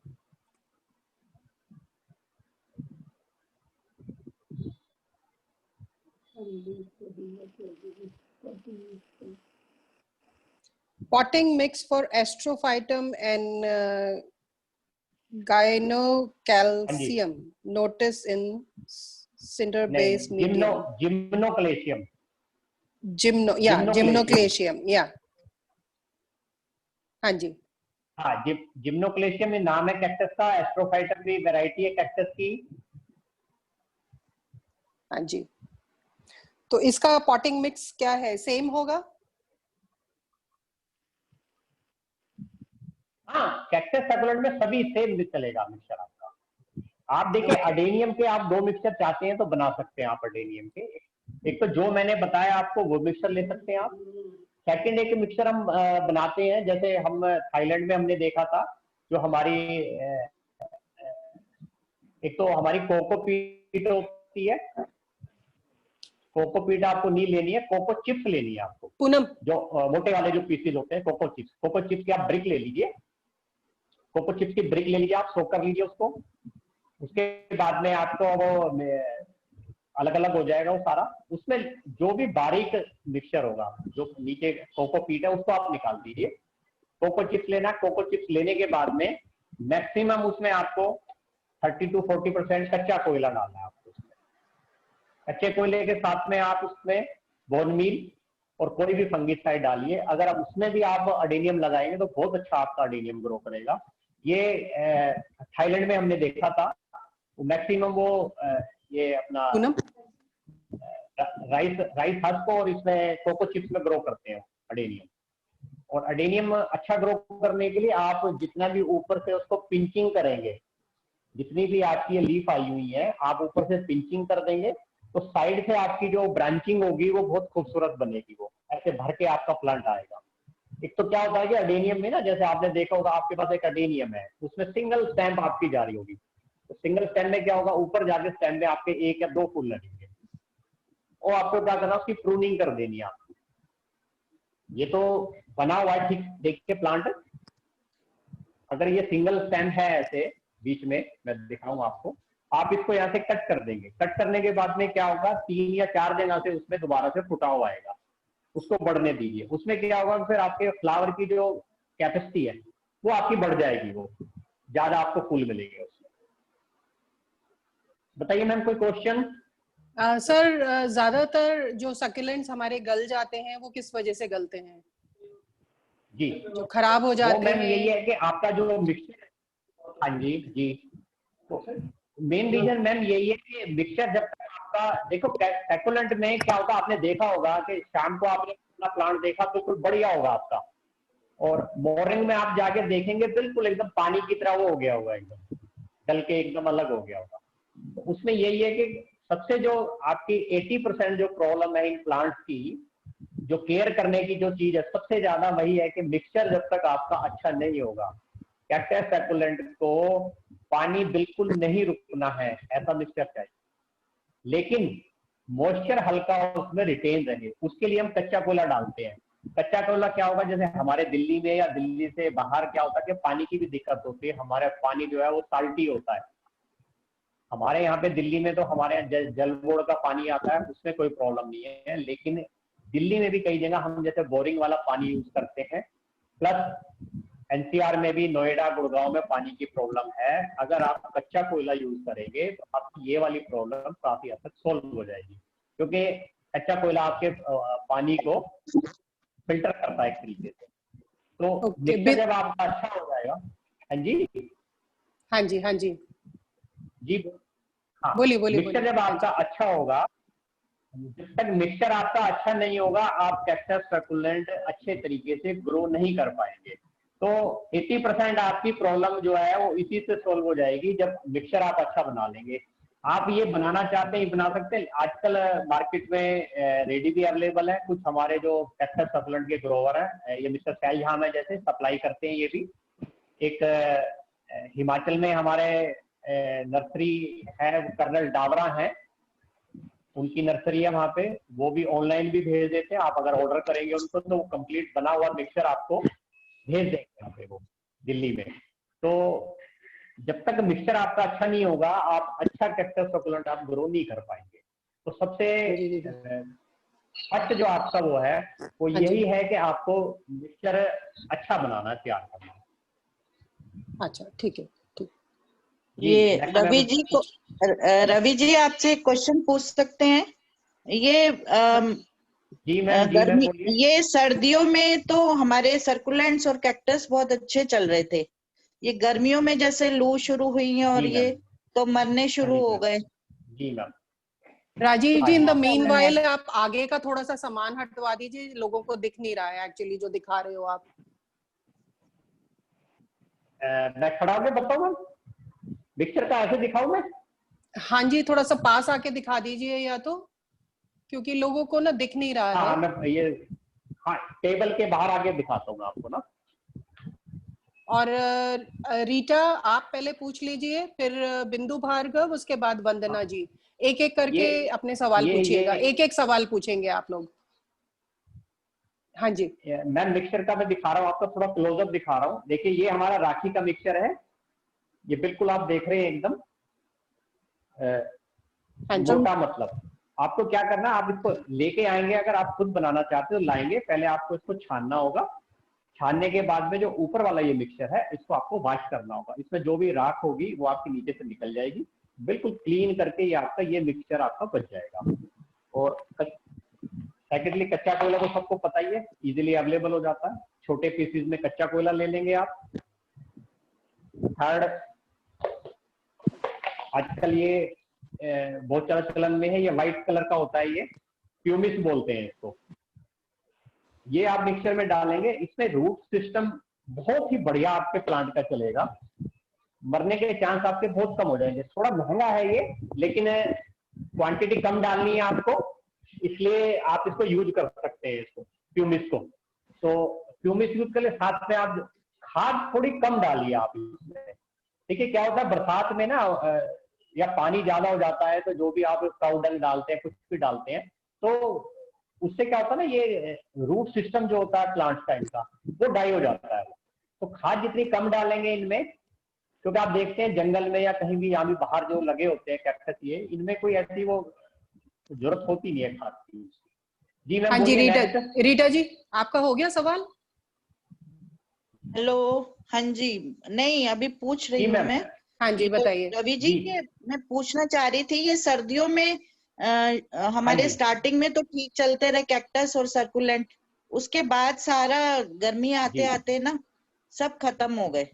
Potting mix for astrophytum and gynocalcium notice in cinder base medium. जिम्नोक्लेशियम, जिम्नोक्लेशियम, या हाँ जी, हाँ जिम्नोक्लेशियम में नाम है कैक्टस का, एस्ट्रोफाइटम की वैरायटी है कैक्टस की। हाँ जी। तो इसका पॉटिंग मिक्स क्या है, सेम होगा? हाँ, कैक्टस सकुलेंट में सभी सेम चलेगा मिक्सचर आपका। आप देखिए अडेनियम के आप 2 मिक्सचर चाहते हैं तो बना सकते हैं आप अडेनियम के। एक तो जो मैंने बताया आपको वो मिक्सचर ले सकते हैं आप। सेकंड एक मिक्सचर हम बनाते हैं, जैसे हम थाईलैंड में हमने देखा था, जो हमारी एक तो हमारी कोकोपीट होती है, कोकोपीट आपको नहीं लेनी है, कोको चिप्स लेनी है आपको। पूनम, जो मोटे वाले जो पीसेज होते हैं कोको चिप्स की आप ब्रिक ले लीजिए, कोको चिप्स की ब्रिक ले लीजिए, आप सोक कर लीजिए उसको। उसके बाद में आपको वो अलग अलग हो जाएगा वो सारा। उसमें जो भी बारीक मिक्सचर होगा, जो नीचे कोकोपीट है, उसको आप निकाल दीजिए। कोको चिप्स लेना, कोको चिप्स लेने के बाद में मैक्सिमम उसमें आपको 30 to 40% कच्चा कोयला डालना है आपको उसमें। कच्चे कोयले के साथ में आप उसमें बोन मील और कोई भी फंगिसाइड डालिए। अगर आप उसमें भी आप अडेनियम लगाएंगे तो बहुत अच्छा आपका अडेनियम ग्रो करेगा। ये थाईलैंड में हमने देखा था, मैक्सिमम वो ये अपना पूनम राइस हस्क और इसमें कोको चिप्स में ग्रो करते हैं अडेनियम। और अडेनियम अच्छा ग्रो करने के लिए आप जितना भी ऊपर से उसको पिंचिंग करेंगे, जितनी भी आपकी ये लीफ आई हुई है आप ऊपर से पिंचिंग कर देंगे तो साइड से आपकी जो ब्रांचिंग होगी वो बहुत खूबसूरत बनेगी, वो ऐसे भर के आपका प्लांट आएगा। एक तो क्या होता है कि अडेनियम में ना, जैसे आपने देखा होगा आपके पास एक अडेनियम है उसमें सिंगल स्टेम आपकी जा रही होगी, तो सिंगल स्टेम में क्या होगा, ऊपर जाके स्टेम में आपके 1 या 2 फूल लगेंगे, और आपको क्या करना, उसकी प्रूनिंग कर देनी है आपको। ये तो बना हुआ है ठीक देखिए प्लांट, अगर ये सिंगल स्टेम है ऐसे बीच में, मैं दिखाऊंगा आपको, आप इसको यहाँ से कट कर देंगे। कट करने के बाद में क्या होगा, 3 या 4 जगह से उसमें दोबारा से फुटाव आएगा, उसको बढ़ने दीजिए। उसमें क्या होगा, फिर आपके फ्लावर की जो कैपेसिटी है वो आपकी बढ़ जाएगी, वो ज्यादा आपको फूल मिलेंगे उसमें। बताइए मैम कोई क्वेश्चन? सर ज्यादातर जो सक्यूलेंट्स हमारे गल जाते हैं वो किस वजह से गलते हैं? जी जो खराब हो वो जाते मैम हैं? यही है कि आपका जो मिक्सचर, हाँ जी जी, तो मेन रीजन मैम यही है कि मिक्सचर जब तक आपका, देखो सैकुलेंट में क्या होता है, आपने देखा होगा कि शाम को आपने अपना प्लांट देखा बिल्कुल बढ़िया होगा आपका, और मॉर्निंग में आप जाके देखेंगे बिल्कुल एकदम पानी की तरह वो हो गया होगा, एकदम गल के एकदम अलग हो गया होगा। तो उसमें यही है कि सबसे जो आपकी 80% जो प्रॉब्लम है इन प्लांट्स की, जो केयर करने की जो चीज है सबसे ज्यादा वही है कि मिक्सचर जब तक आपका अच्छा नहीं होगा, कैक्टस सैकुलेंट को पानी बिल्कुल नहीं रुकना है ऐसा मिक्सचर चाहिए, लेकिन मॉइस्चर हल्का उसमें रिटेन रहे, उसके लिए हम कच्चा कोयला डालते हैं। कच्चा कोयला क्या होगा, जैसे हमारे दिल्ली में या दिल्ली से बाहर क्या होता है कि पानी की भी दिक्कत होती है, हमारा पानी जो है वो साल्टी होता है। हमारे यहाँ पे दिल्ली में तो हमारे यहाँ जल बोर्ड का पानी आता है, उसमें कोई प्रॉब्लम नहीं है, लेकिन दिल्ली में भी कई जगह हम जैसे बोरिंग वाला पानी यूज करते हैं, प्लस एनसीआर में भी, नोएडा गुड़गांव में पानी की प्रॉब्लम है। अगर आप कच्चा कोयला यूज करेंगे तो आपकी ये वाली प्रॉब्लम काफी हद तक सोल्व हो जाएगी, क्योंकि कच्चा कोयला आपके पानी को फिल्टर करता है एक तरीके से। तो मिक्सचर जब आपका अच्छा हो जाएगा, हाँ जी हाँ जी हाँ जी जी, हाँ बोलिए बोलिए मिक्सचर जब आपका अच्छा होगा, जब तक मिक्सचर आपका अच्छा नहीं होगा आप कैक्टस सकुलेंट अच्छे तरीके से ग्रो नहीं कर पाएंगे। तो 80% आपकी प्रॉब्लम जो है वो इसी से सोल्व हो जाएगी जब मिक्सचर आप अच्छा बना लेंगे। आप ये बनाना चाहते हैं बना सकते हैं, आजकल मार्केट में रेडी भी अवेलेबल है। कुछ हमारे जो कैक्टस सकुलेंट के ग्रोवर है, ये मिस्टर शाहजहां में जैसे सप्लाई करते हैं। ये भी एक हिमाचल में हमारे नर्सरी है, कर्नल डावरा है, उनकी नर्सरी है वहां पे, वो भी ऑनलाइन भी भेज देते हैं। आप अगर ऑर्डर करेंगे उनको तो वो कंप्लीट बना हुआ मिक्सचर आपको भेज देंगे यहाँ पे वो दिल्ली में। तो जब तक मिक्सचर आपका अच्छा नहीं होगा आप अच्छा कैक्टस सकुलेंट आप ग्रो नहीं कर पाएंगे। तो सबसे फर्स्ट जो आपका वो है वो यही है कि आपको मिक्सचर अच्छा बनाना, तैयार करना। अच्छा ठीक है, ठीक। ये रवि जी आपसे क्वेश्चन पूछ सकते हैं? ये जी मैम, गर्मी, ये सर्दियों में तो हमारे सर्कुलेंट्स और कैक्टस बहुत अच्छे चल रहे थे, ये गर्मियों में जैसे लू शुरू हुई है और ये तो मरने शुरू हो गए। जी ma'am. Rajeev ji, in the meanwhile आप आगे का थोड़ा सा सामान हटवा दीजिए, लोगों को दिख नहीं रहा है एक्चुअली जो दिखा रहे हो आप। मैं खड़ा होकर बताऊं मिक्सचर का, ऐसे दिखाऊं मैं? हाँ जी, थोड़ा सा पास आके दिखा दीजिए या तो, क्योंकि लोगों को ना दिख नहीं रहा है। मैं ये टेबल के बाहर आके दिखाता हूँ आपको ना। और रीटा आप पहले पूछ लीजिए, फिर बिंदु भार्गव, उसके बाद वंदना जी, एक एक करके अपने सवाल पूछिएगा। एक एक सवाल पूछेंगे आप लोग। हाँ जी मैम, मिक्सचर का मैं दिखा रहा हूँ आपको, थोड़ा क्लोजअप दिखा रहा हूँ। देखिए ये हमारा राखी का मिक्सचर है, ये बिल्कुल आप देख रहे हैं एकदम मोटा। मतलब आपको क्या करना है, आप इसको लेके आएंगे, अगर आप खुद बनाना चाहते हो लाएंगे, पहले आपको इसको छानना होगा। छानने के बाद में जो ऊपर वाला ये मिक्सचर है इसको आपको वॉश करना होगा, इसमें जो भी राख होगी वो आपके नीचे से निकल जाएगी। बिल्कुल क्लीन करके ये आपका ये मिक्सचर आपका बच जाएगा। और सेकेंडली कच्चा कोयला तो सबको पता ही है, इजीली अवेलेबल हो जाता है, छोटे पीसेज में कच्चा कोयला ले लेंगे आप। थर्ड, आजकल ये बहुत ज्यादा चलन में है, ये व्हाइट कलर का होता है, ये प्यूमिस बोलते हैं इसको। ये आप मिक्सचर में डालेंगे, इसमें रूट सिस्टम बहुत ही बढ़िया आपके प्लांट का चलेगा, मरने के चांस आपके बहुत कम हो जाएंगे। थोड़ा महंगा है ये, लेकिन क्वांटिटी कम डालनी है आपको, इसलिए आप इसको यूज कर सकते हैं, इसको प्यूमिस को। तो प्यूमिस यूज कर ले, साथ में आप खाद थोड़ी कम डालिए आप इसमें। देखिए क्या होता है बरसात में ना, या पानी ज्यादा हो जाता है, तो जो भी आप काऊ डंग डालते हैं, कुछ भी डालते हैं, तो उससे क्या होता है ना, ये रूट सिस्टम जो होता है प्लांट का इनका, वो डाई हो जाता है। तो खाद जितनी कम डालेंगे इनमें, क्योंकि आप देखते हैं जंगल में या कहीं भी यहाँ भी बाहर जो लगे होते हैं कैक्टस, ये इनमें कोई ऐसी वो जरूरत होती नहीं है खाद की। जी मैम। हाँ जी बोलिए रीटा, next। रीटा जी आपका हो गया सवाल? हेलो, हाँ जी, नहीं अभी पूछ रही जी हूँ मैम। मैं। हाँ जी तो बताइए। रवि जी, जी। ये मैं पूछना चाह रही थी, ये सर्दियों में हमारे जी। स्टार्टिंग में तो ठीक चलते रहे कैक्टस और सर्कुलेंट, उसके बाद सारा गर्मी आते जी आते ना सब खत्म हो गए,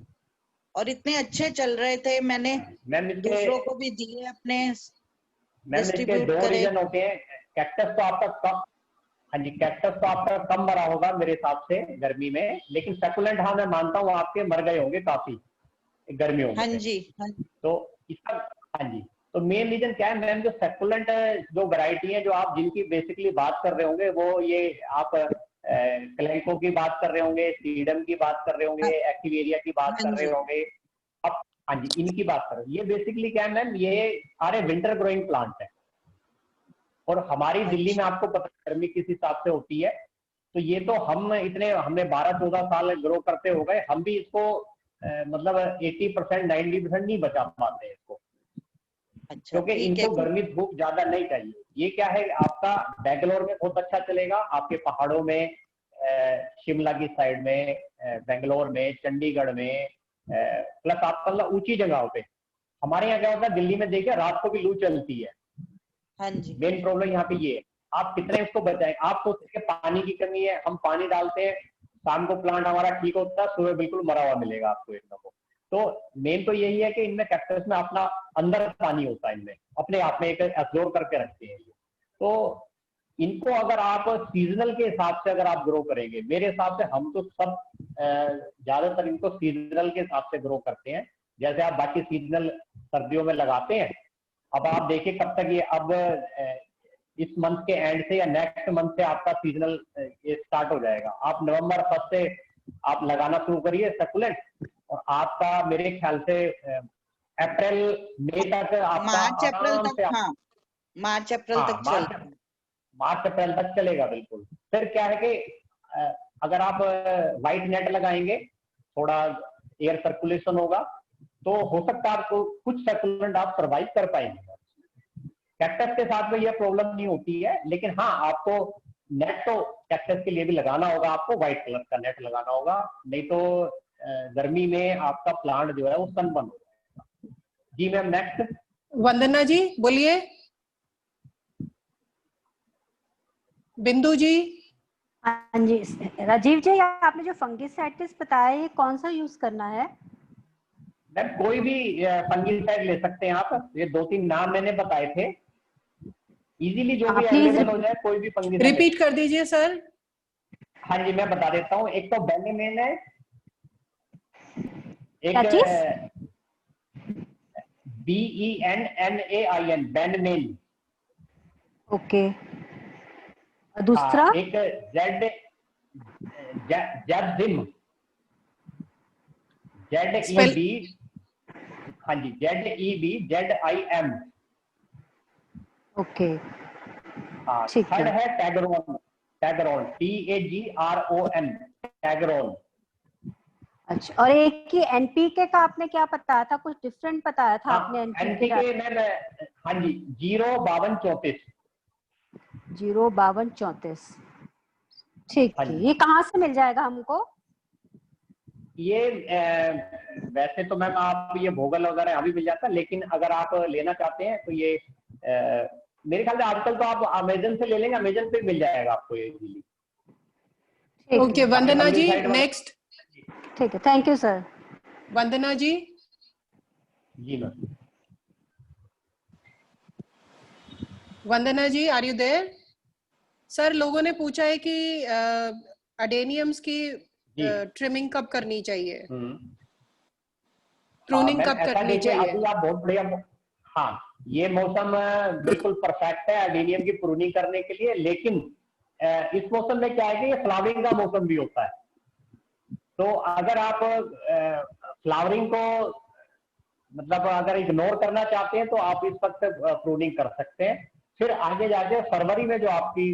और इतने अच्छे चल रहे थे, मैंने मैम इसके दूसरों को भी दिए, अपने मैम इसके डिस्ट्रीब्यूट दो करे। रीजन होते हैं। कैक्टस तो आपका कम, हाँ जी, कैक्टस तो आपका कम मरा होगा मेरे हिसाब से गर्मी में, लेकिन सकुलेंट हाँ मैं मानता हूँ आपके मर गए होंगे काफी गर्मियों हाँ में। जी, हाँ जी। तो इसका, हाँ जी, तो मेन रीजन क्या है मैम, जो सकुलेंट जो वैरायटी है जो आप जिनकी बेसिकली बात कर रहे होंगे, वो ये आप क्लैंको की बात कर रहे होंगे, सीडम की बात कर रहे होंगे, एक्टिवेरिया की बात हाँ कर रहे जी, होंगे आप, हाँ जी, इनकी बात कर रहे हो। ये बेसिकली क्या है मैम, ये सारे विंटर ग्रोइंग प्लांट है, और हमारी दिल्ली में अच्छा, आपको पता है गर्मी किस हिसाब से होती है। तो ये तो हमने 12-14 साल ग्रो करते हो गए, हम भी इसको मतलब 80% 90% नहीं बचा पाते हैं इसको, अच्छा, क्योंकि ठीक है, इनको गर्मी धूप ज्यादा नहीं चाहिए। ये क्या है, आपका बेंगलोर में बहुत अच्छा चलेगा, आपके पहाड़ों में, शिमला की साइड में, बेंगलोर में, चंडीगढ़ में, प्लस आप मतलब ऊंची जगहों पे। हमारे यहाँ क्या होता है, दिल्ली में देखिए रात को भी लू चलती है। हाँ जी, मेन प्रॉब्लम यहाँ पे ये है, आप कितने उसको बचाएं। आप सोचते हैं पानी की कमी है, हम पानी डालते हैं, शाम को प्लांट हमारा ठीक होता है, सुबह बिल्कुल मरा हुआ मिलेगा आपको एकदम। तो मेन तो यही है कि इनमें कैक्टस में अपना अंदर पानी होता है, इनमें अपने आप में एक एब्जॉर्ब करके रखते हैं ये। तो इनको अगर आप सीजनल के हिसाब से अगर आप ग्रो करेंगे, मेरे हिसाब से हम तो सब ज्यादातर इनको सीजनल के हिसाब से ग्रो करते हैं। जैसे आप बाकी सीजनल सर्दियों में लगाते हैं, अब आप देखिए कब तक ये, अब इस मंथ के एंड से या नेक्स्ट मंथ से आपका सीजनल ये स्टार्ट हो जाएगा। आप नवंबर 1 से आप लगाना शुरू करिए सकुलेंट, और आपका मेरे ख्याल से अप्रैल मई तक आपका मार्च अप्रैल आराम तक, से, हाँ मार्च अप्रैल हाँ तक चलता है। मार्च अप्रैल तक चलेगा बिल्कुल। फिर क्या है कि अगर आप व्हाइट नेट लगाएंगे, थोड़ा एयर सर्कुलेशन होगा, तो हो सकता है आपको कुछ सर्कुलेंट आप सर्वाइव कर पाएंगे। कैक्टस के साथ में यह प्रॉब्लम नहीं होती है, लेकिन हाँ आपको नेट तो कैक्टस के लिए भी लगाना होगा, आपको व्हाइट कलर का नेट लगाना होगा, नहीं तो गर्मी में आपका प्लांट जो है वो सनबर्न हो जाएगा। जी मैम नेक्स्ट। वंदना जी बोलिए। बिंदु जी। हाँ जी, राजीव जी आपने जो फंगिसाइड्स बताया ये कौन सा यूज करना है? मैम कोई भी फंगिसाइड ले सकते हैं आप, ये 2-3 नाम मैंने बताए थे, इजीली जो भी प्लीज अवेलेबल हो जाए कोई भी फंगिसाइड। रिपीट कर दीजिए सर। हाँ जी मैं बता देता हूँ, एक तो बेनिमेन है, क्या चीज? एक BENNAIN बेनमेन, ओके, दूसरा? एक ज़ेबजिम, ZEB, हाँ जी ZEBZIM। ओके हाँ, ठीक थर्ड है। है टैगरोन, टैगरोन TAGRON, टैगरोन। अच्छा, और एक ही एनपीके का आपने क्या बताया था, कुछ डिफरेंट बताया था आपने एनपीके एनपीके मैम, हाँ जी 05234। 05234, ठीक हाँ है। जी। ये कहाँ से मिल जाएगा हमको? ये वैसे तो मैम आप ये भोगल वगैरह अभी मिल जाता है, लेकिन अगर आप लेना चाहते हैं तो ये मेरे ख्याल से आजकल तो आप अमेजन से ले लेंगे, अमेजन पे मिल जाएगा आपको ये easily. Okay Vandana ji next. ठीक है, thank you sir. Vandana ji. जी ma'am. Vandana ji, are you there? Sir, लोगों ने पूछा है कि अडेनियम्स की ट्रिमिंग कब करनी चाहिए, प्रूनिंग मैम कब ऐसा करनी देखिए, चाहिए? अभी आप बहुत बढ़िया, हाँ ये मौसम बिल्कुल परफेक्ट है अडेनियम की प्रूनिंग करने के लिए, लेकिन इस मौसम में क्या है कि ये फ्लावरिंग का मौसम भी होता है। तो अगर आप फ्लावरिंग को मतलब अगर इग्नोर करना चाहते हैं तो आप इस वक्त प्रूनिंग कर सकते हैं। फिर आगे जाके फरवरी में जो आपकी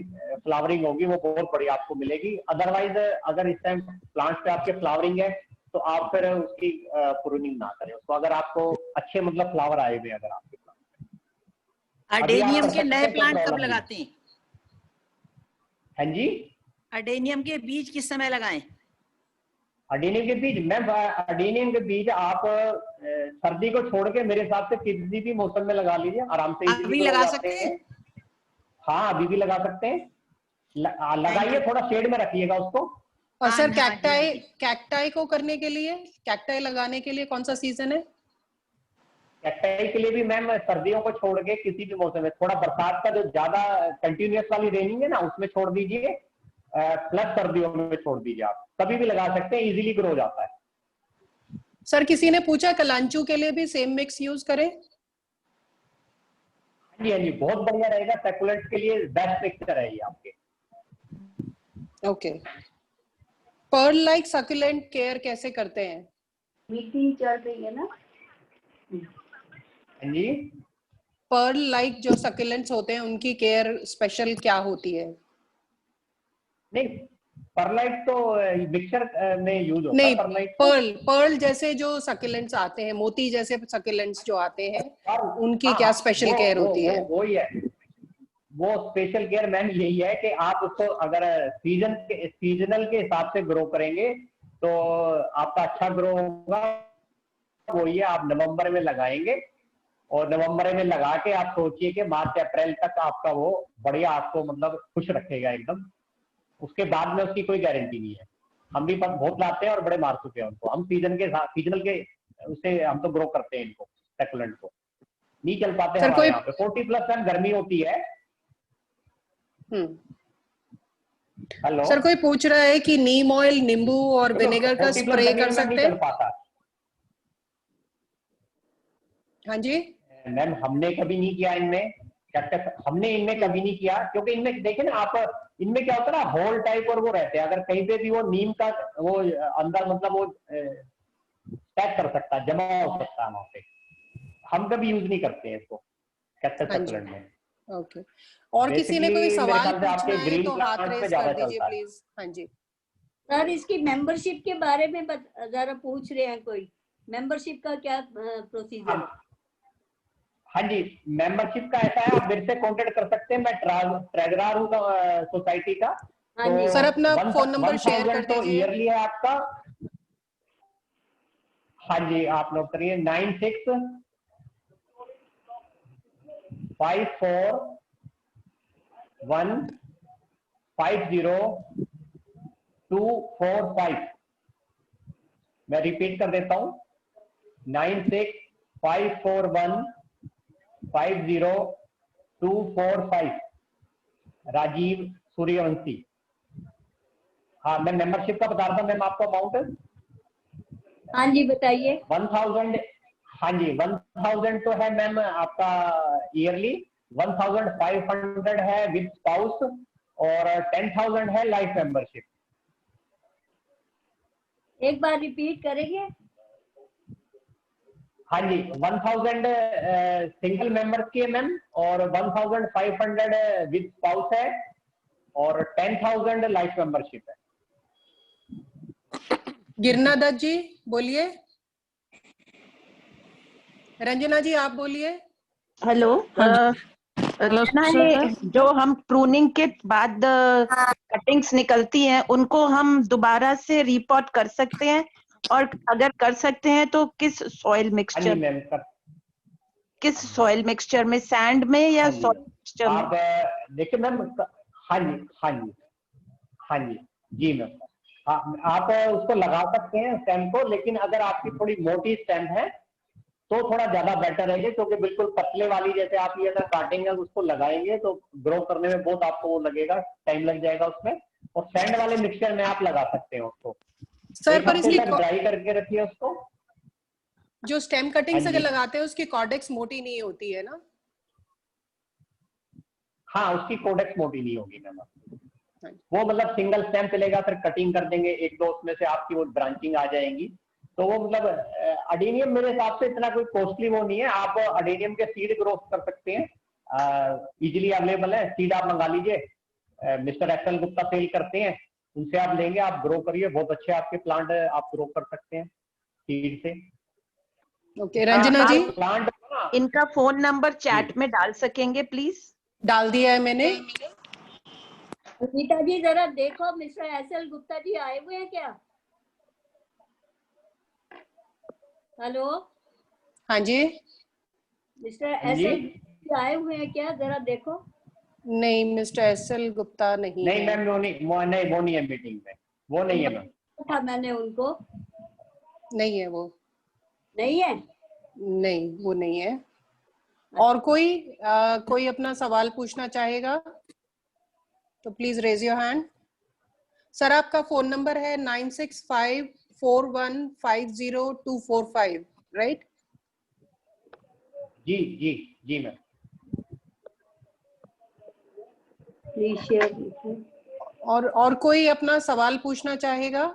फ्लावरिंग होगी वो बहुत बढ़िया आपको मिलेगी। अदरवाइज अगर इस टाइम प्लांट्स पे आपके फ्लावरिंग है तो आप फिर उसकी प्रूनिंग ना करें उसको, अगर आपको अच्छे मतलब फ्लावर आए हुए अगर आपके प्लांट। अडेनियम के नए प्लांट कब लगाते हैं? हाँ जी, अडेनियम के बीज किस समय लगाएं? अडेनियम के बीज मैम, अडेनियम के बीज आप सर्दी को छोड़ के मेरे हिसाब से किसी भी मौसम में लगा लीजिए, आराम से इजीली अभी ग्रो लगा जाते सकते हैं। हैं? हाँ अभी भी लगा सकते हैं, लगाइए, थोड़ा शेड में रखिएगा उसको। और सर, हाँ जी। कैक्टाई को करने के लिए, कैक्टाई लगाने के लिए कौन सा सीजन है? कैक्टाई के लिए भी मैम सर्दियों को छोड़ के किसी भी मौसम में, थोड़ा बरसात का जो ज्यादा कंटिन्यूअस वाली रेनिंग है ना उसमें छोड़ दीजिए, प्लस सर्दियों में छोड़ दीजिए, आप कभी भी लगा सकते हैं, इजीली ग्रो जाता है। सर, किसी ने पूछा कलांचू के लिए भी सेम मिक्स यूज करें? हाँ जी, हाँ जी, बहुत बढ़िया रहेगा, सैकुलेंट्स के लिए बेस्ट मिक्सचर है ये आपके। Okay. Pearl like succulent care कैसे करते हैं? मीटिंग चल रही है ना। हाँ जी, पर्ल लाइक जो सकुलेंट्स होते हैं उनकी केयर स्पेशल क्या होती है? नहीं परलाइट तो मिक्सचर में यूज होता है, नहीं, परलाइट तो पर्ल जैसे जो सकुलेंट्स आते हैं, मोती जैसे सकुलेंट्स जो आते हैं, और उनकी हाँ क्या हाँ, स्पेशल केयर होती है? वो ही है, वो स्पेशल केयर मैम यही है कि आप उसको अगर सीजनल के हिसाब से ग्रो करेंगे तो आपका अच्छा ग्रो होगा। वो ये आप नवंबर में लगाएंगे और नवंबर में लगा के आप सोचिए कि मार्च अप्रैल तक आपका वो बढ़िया आपको मतलब खुश रखेगा एकदम। उसके बाद में उसकी कोई गारंटी नहीं है। हम भी बहुत लाते हैं और बड़े मार चुके हैं उनको, हम सीजनल के उससे हम तो ग्रो करते हैं इनको, सेकुलेंट को नहीं चल पाते सर, हमारे यहाँ पे। 40+ टाइम गर्मी होती है। हेलो सर, कोई पूछ रहा है कि नीम ऑयल, नींबू और विनेगर का 40+ स्प्रे गर्मी कर में सकते नहीं चल हैं? पाता। हाँ जी। मैम हमने कभी नहीं किया इनमें, हमने इनमें कभी नहीं किया, क्योंकि इनमें देखिए ना आप, इनमें क्या होता है ना, होल टाइप और वो रहते हैं, अगर कहीं पे भी वो नीम का वो अंदर मतलब वो पैक कर सकता है, जमा हो सकता है वहां पे। हम कभी यूज नहीं करते हैं इसको कैक्टस हाँ जी। सकुलेंट में। ओके। और किसी ने कोई बेसिकली मेरे सवाल ख्याल से पूछना आपके है ग्रीन तो हाथ प्लांट पे रेज ज्यादा कर दीजिए चलता है। प्लीज। हाँ जी। सर, इसकी मेंबरशिप के बारे में जरा पूछ रहे हैं कोई, मेंबरशिप का क्या प्रोसीजर है? हाँ जी, मेंबरशिप का ऐसा है, आप मेरे से कांटेक्ट कर सकते हैं, मैं ट्रेजरर हूँ सोसाइटी का। हाँ तो जी। सर, अपना फोन नंबर शेयर कर 1000 तो दीजिए। ईयरली है आपका। हाँ जी, आप नोट करिए, 9654150245। मैं रिपीट कर देता हूँ, 9654150245। राजीव सूर्यवंशी। हाँ मैं मेंबरशिप का बता रहा था मैम आपको अमाउंट। हाँ जी, बताइए। 1000, हाँ जी 1000 तो है मैम आपका ईयरली, 1500 है विद स्पाउस और 10,000 है लाइफ मेंबरशिप। एक बार रिपीट करेंगे? हाँ जी, 1000 सिंगल मेंबर्स की है मैम, और 1500 विद स्पाउस है और 10,000 लाइफ मेंबरशिप है। गिरना दत्त जी बोलिए। रंजना जी आप बोलिए। हेलो। रंजना, ये जो हम प्रूनिंग के बाद कटिंग्स निकलती हैं उनको हम दोबारा से रिपॉट कर सकते हैं, और अगर कर सकते हैं तो किस सॉइल मिक्सचर, मैम किस सॉइल मिक्सचर में, सैंड में या सॉइल मिक्सचर में? आप देखिए मैम, हाँ जी हाँ जी हाँ जी जी मैम, आप उसको लगा सकते हैं स्टेम को, लेकिन अगर आपकी थोड़ी मोटी स्टेम है तो थोड़ा ज्यादा बेटर रहेगा, क्योंकि बिल्कुल पतले वाली जैसे आप ये अगर काटेंगे उसको लगाएंगे तो ग्रो करने में बहुत आपको वो लगेगा, टाइम लग जाएगा उसमें। और सैंड वाले मिक्सचर में आप लगा सकते हैं उसको। सर पर इसकी ड्राई करके रखिए उसको। जो स्टेम हाँ कटिंग्स अगर जी। लगाते हैं उसकी कॉर्डेक्स मोटी नहीं होती है ना? हाँ, उसकी कोडेक्स मोटी नहीं होगी मैम। वो मतलब सिंगल स्टेम चलेगा, फिर कटिंग कर देंगे एक दो, उसमें से आपकी वो ब्रांचिंग आ जाएंगी। तो वो मतलब अडेनियम मेरे हिसाब से इतना कोई कॉस्टली वो नहीं है। आप अडेनियम के सीड ग्रो कर सकते हैं, इजीली अवेलेबल है। सीड आप मंगा लीजिए, मिस्टर एसएल गुप्ता सेल करते हैं, उनसे आप लेंगे, आप ग्रो करिए, बहुत अच्छे आपके प्लांट आप ग्रो कर सकते हैं सीड से। ओके रंजना जी, प्लांट इनका फोन नंबर चैट में डाल सकेंगे प्लीज? डाल दिया है मैंने। रीता जी जरा देखो, मिस्टर एसएल गुप्ता जी आए हुए हैं क्या? हेलो, हाँ जी, मिस्टर एसएल आए हुए हैं क्या? जरा देखो। नहीं मिस्टर एसएल गुप्ता नहीं नहीं है। मैम, वो नहीं है मीटिंग में, वो नहीं है मैम। था मैंने उनको। नहीं है वो, नहीं है? नहीं वो नहीं है। और कोई अपना सवाल पूछना चाहेगा तो please raise your hand. Sir आपका फोन नंबर है 9654150245, राइट? जी जी जी मैम। Please share. और कोई अपना सवाल पूछना चाहेगा?